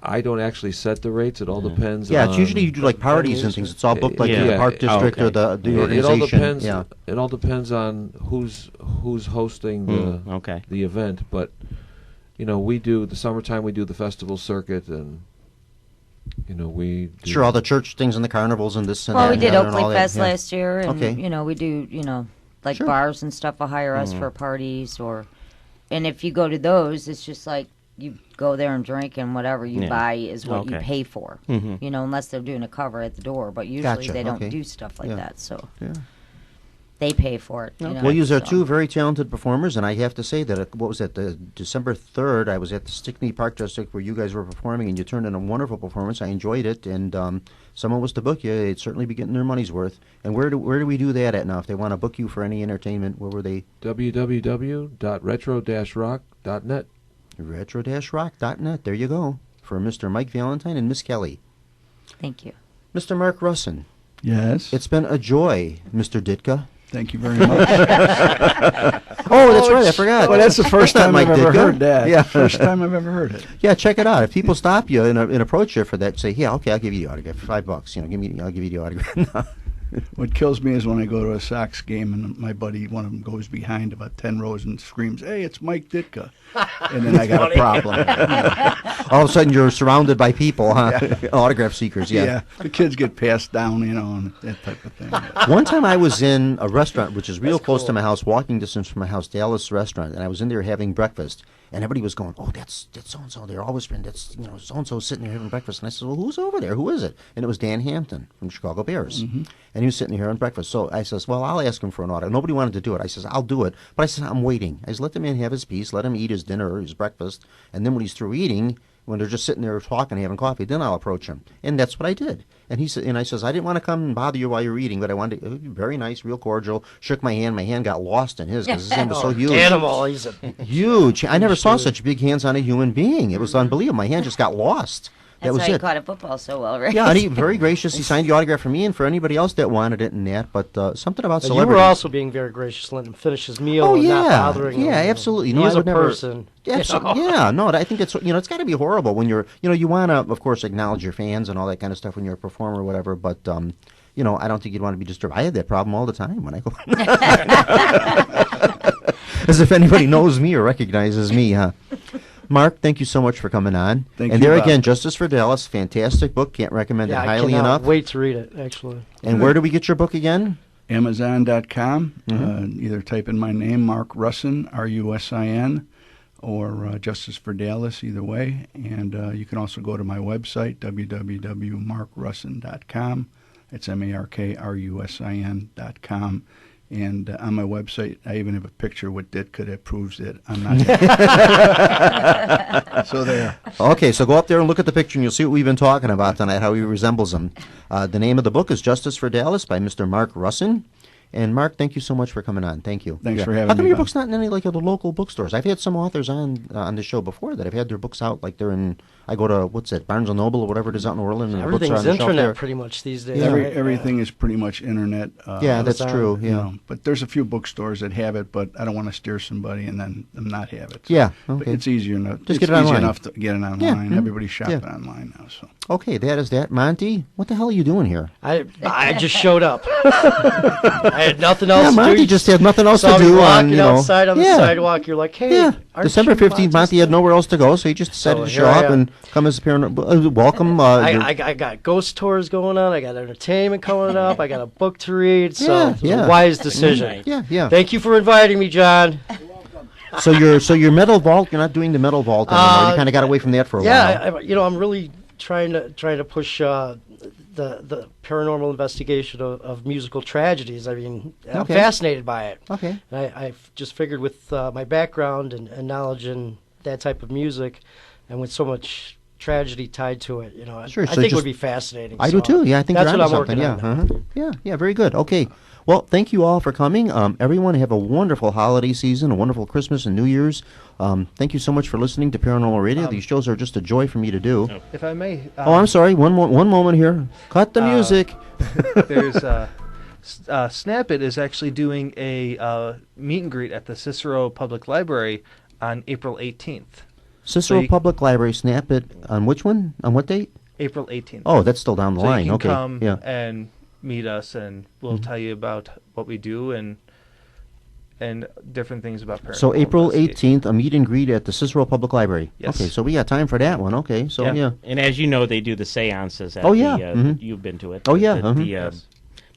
I don't actually set the rates. It all depends. Yeah, on it's usually you do like parties and things. It's all booked like Yeah. the park Yeah. district Oh, or the It organization. all depends. Yeah. It all depends on who's hosting Okay. the event. But we do the summertime. We do the festival circuit, and we do, Sure, all the church things and the carnivals and this and Well, that. we and did the other and Oakley all that, Fest yeah. last year, and Okay. we do like Sure. bars and stuff will hire us for parties, and if you go to those, it's just like you go there and drink, and whatever you Yeah. buy is what you Okay. pay for. Mhm. Unless they're doing a cover at the door, but usually Gotcha, they don't okay. do stuff like Yeah. that, so Yeah. they pay for it. Well, you are so. two very talented performers, and I have to say that, what was that, the December 3rd, I was at the Stickney Park District where you guys were performing, and you turned in a wonderful performance. I enjoyed it, and someone was to book you, they'd certainly be getting their money's worth. And where do we do that at now? If they want to book you for any entertainment, where were they? www.retro-rock.net. Retro-rock.net. There you go. For Mr. Mike Valentine and Miss Kelly. Thank you. Mr. Mark Russin, Yes. it's been a joy, Mr. Ditka. Thank you very much. Oh, that's right, I forgot. Well, that's the first That's time not I've Mike ever Ditka. heard that. Yeah. First time I've ever heard it. Yeah, check it out. If people stop you and approach you for that, say, "Yeah, okay, I'll give you the autograph for $5. I'll give you the autograph." What kills me is when I go to a Sox game and my buddy, one of them, goes behind about 10 rows and screams, "Hey, it's Mike Ditka." And then I got a problem. All of a sudden, you're surrounded by people, huh? Autograph seekers, Yeah, the kids get passed down, and that type of thing. One time I was in a restaurant, which is real close to my house, walking distance from my house, Dallas restaurant, and I was in there having breakfast. And everybody was going, "Oh, that's so-and-so. They're always been, that's, so-and-so sitting there having breakfast." And I said, "Well, who's over there? Who is it?" And it was Dan Hampton from Chicago Bears. Mm-hmm. And he was sitting here having breakfast. So I says, "Well, I'll ask him for an autograph." Nobody wanted to do it. I says, "I'll do it." But I said, "I'm waiting." I said, "Let the man have his piece. Let him eat his dinner or his breakfast. And then when he's through eating, when they're just sitting there talking, having coffee, then I'll approach him." And that's what I did. And he said, and I says, "I didn't want to come and bother you while you're eating, but I wanted to." Very nice, real cordial. Shook my hand. My hand got lost in his because his hand was so huge. Animal, he's a Huge. I never saw such big hands on a human being. It was unbelievable. My hand just got lost. That That's was how you it. caught a football so well, right? Yeah, and he very gracious. He signed the autograph for me and for anybody else that wanted it and that. But something about You celebrities. were also being very gracious, letting him finish his meal Oh and yeah, not bothering him. yeah, absolutely. No, He's I would a never. person. Absolutely. Yeah, no, I think it's it's got to be horrible when you're you want to of course acknowledge your fans and all that kind of stuff when you're a performer or whatever. But I don't think you'd want to be disturbed. I had that problem all the time when I go. As if anybody knows me or recognizes me, huh? Mark, thank you so much for coming on. Thank and you, there Bob. again, Justice for Dallas, fantastic book. Can't recommend it I highly cannot enough. wait to read it, actually. And where do we get your book again? Amazon.com. Mm-hmm. Either type in my name, Mark Russin, Rusin, or Justice for Dallas, either way. And you can also go to my website, www.markrussin.com. It's MarkRusin.com. And on my website, I even have a picture with Ditka that proves that I'm not. So there. Okay, so go up there and look at the picture, and you'll see what we've been talking about tonight, how he resembles him. The name of the book is Justice for Dallas by Mr. Mark Russin. And Mark, thank you so much for coming on. Thank you. Thanks for having me. How come your Bob. book's not in any of the local bookstores? I've had some authors on the show before that have had their books out, like they're in. I go to Barnes and Noble or whatever it is out in Orland, and the books are on Everything's the shelf there. internet pretty much these days. Yeah. right? Everything is pretty much internet. Yeah, that's Amazon, true. You Yeah. know, but there's a few bookstores that have it, but I don't want to steer somebody and then them not have it. Yeah, But okay. it's easier enough. Just it's get it easy online. enough to get it online. mhm. Everybody's shopping Yeah. online now. So Okay, that is that. Monty, what the hell are you doing here? I just showed up. I had nothing else Yeah, to do. Monty just had nothing else Saw to me do on, walking outside on the sidewalk. You're like, hey, Yeah, aren't December you 15th, Monty had nowhere else to go, so he just decided So to here show I up am. and come as a parent. Welcome. I got ghost tours going on. I got entertainment coming up. I got a book to read. So Yeah, it was yeah. a wise decision. yeah. Thank you for inviting me, John. So your metal vault, you're not doing the metal vault anymore. You kind of got away from that for a while. Yeah, I'm really trying to push the paranormal investigation of musical tragedies. I mean, I'm Okay. fascinated by it. Okay. I've just figured with my background and knowledge in that type of music, and with so much tragedy tied to it, Sure, I so think it just- would be fascinating. I So do too. Yeah, I think that's you're what I'm onto working something. on. Yeah, yeah, very good. Okay. Well, thank you all for coming. Everyone have a wonderful holiday season, a wonderful Christmas and New Year's. Thank you so much for listening to Paranormal Radio. These shows are just a joy for me to do. If I may. Oh, I'm sorry. One moment here. Cut the music. There's Snap It is actually doing a meet and greet at the Cicero Public Library on April 18th. Cicero you- Public Library. Snap It. On which one? On what date? April 18th. Oh, that's still down the So line. you can Okay. come Yeah. and meet us, and we'll tell you about what we do and different things about paranormal. So April investigation. 18th, a meet and greet at the Cicero Public Library. Yes. Okay, so we got time for that one. Okay, so yeah. And as you know, they do the seances at Oh, yeah. you've been to it. Oh, yeah, The Yes.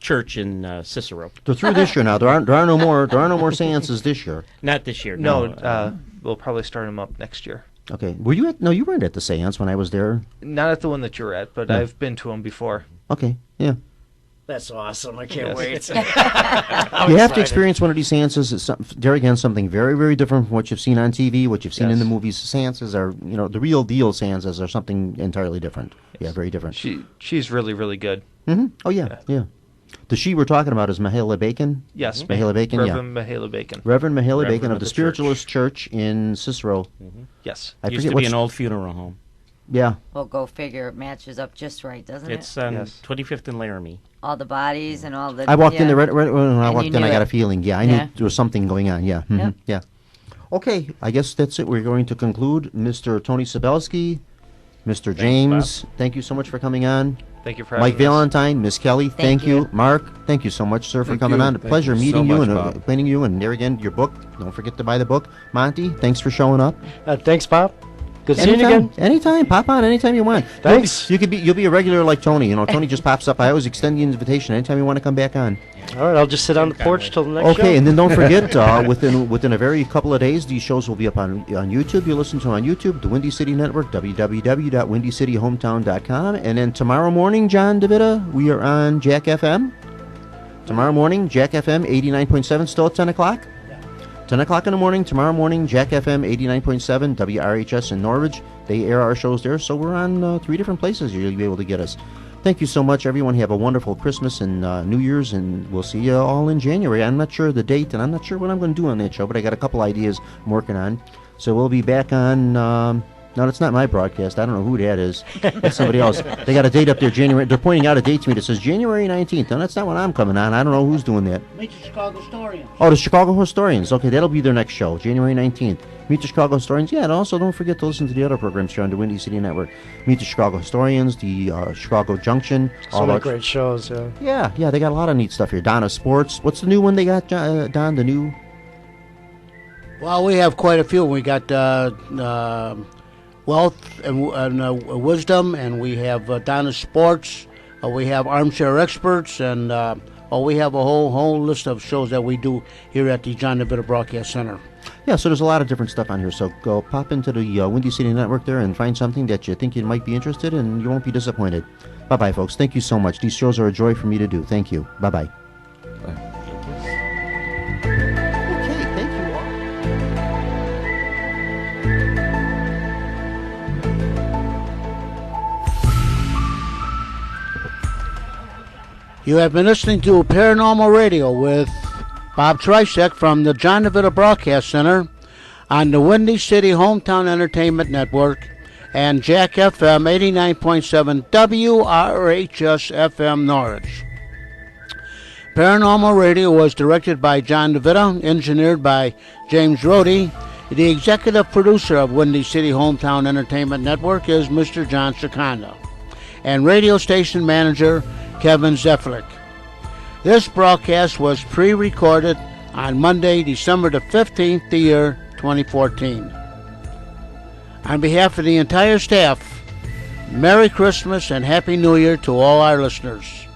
church in Cicero. They're through this year now. There are no more seances this year. Not this year. No, we'll probably start them up next year. Okay. Were you at? No, you weren't at the seance when I was there. Not at the one that you're at, but Yeah. I've been to them before. Okay. Yeah. That's awesome. I can't Yes. wait. You have to experience one of these seances. It's there again, something very, very different from what you've seen on TV, what you've seen in the Yes. movies. Seances are, the real deal seances are something entirely different. Yeah, very different. She's really, really good. Oh, yeah, yeah. The she we're talking about is Mahala Bacon? Yes, Mahala Bacon, Reverend Mahala Bacon. Reverend Mahala Reverend Bacon of the Spiritualist Church in Cicero. Yes. I Used forget to be what's- an old funeral home. Yeah. Well, go figure. It matches up just right, doesn't It's it? on 25th and Laramie. All the bodies and all the. I walked in yeah. there right when I And walked you in. I knew got a it. feeling. Yeah, I Yeah. knew there was something going on. Yeah, Yep. yeah. Okay, I guess that's it. We're going to conclude. Mr. Tony Sabelski, Mr. James, thank you so much for coming on. Thank you for having Mike us. Valentine, Miss Kelly, thank you. you. Mark, thank you so much, sir, for Thank coming you. on. A Thank pleasure you meeting so you much, and Bob. acquainting you. And there again, your book. Don't forget to buy the book. Monty, thanks for showing up. Thanks, Bob. Good seeing you again. Anytime, pop on anytime you want. Thanks. You'll be a regular like Tony. You know, Tony just pops up. I always extend the invitation anytime you want to come back on. All right, I'll just sit on the porch till the next show. Okay, and then don't forget, within a very couple of days, these shows will be up on YouTube. You listen to them on YouTube, the Windy City Network, www.windycityhometown.com. And then tomorrow morning, John DeVita, we are on Jack FM. Tomorrow morning, Jack FM 89.7, still at 10 o'clock? 10 o'clock in the morning, tomorrow morning, Jack FM 89.7, WRHS in Norwich. They air our shows there, so we're on 3 different places you'll be able to get us. Thank you so much, everyone. Have a wonderful Christmas and New Year's, and we'll see you all in January. I'm not sure of the date, and I'm not sure what I'm going to do on that show, but I got a couple ideas I'm working on. So we'll be back on... no, that's not my broadcast. I don't know who that is. That's somebody else. They got a date up there, January. They're pointing out a date to me that says January 19th. No, that's not when I'm coming on. I don't know who's doing that. Meet the Chicago Historians. Oh, the Chicago Historians. Okay, that'll be their next show, January 19th. Meet the Chicago Historians. Yeah, and also don't forget to listen to the other programs here on the Windy City Network. Meet the Chicago Historians, the Chicago Junction. So many great shows, yeah. Yeah, they got a lot of neat stuff here. Donna Sports. What's the new one they got, Don? The new... Well, we have quite a few. We got Wealth and Wisdom, and we have Donna Sports. We have Armchair Experts, and we have a whole list of shows that we do here at the John DeVita Broadcast Center. Yeah, so there's a lot of different stuff on here. So go pop into the Windy City Network there and find something that you think you might be interested in, and you won't be disappointed. Bye-bye, folks. Thank you so much. These shows are a joy for me to do. Thank you. Bye-bye. Okay, thank you all. You have been listening to Paranormal Radio with Bob Tricek from the John DeVita Broadcast Center on the Windy City Hometown Entertainment Network and Jack FM 89.7 WRHS FM Norwich. Paranormal Radio was directed by John DeVita, engineered by James Rohde. The executive producer of Windy City Hometown Entertainment Network is Mr. John Seconda, and radio station manager Kevin Zeflik. This broadcast was pre-recorded on Monday, December the 15th, the year 2014. On behalf of the entire staff, Merry Christmas and Happy New Year to all our listeners.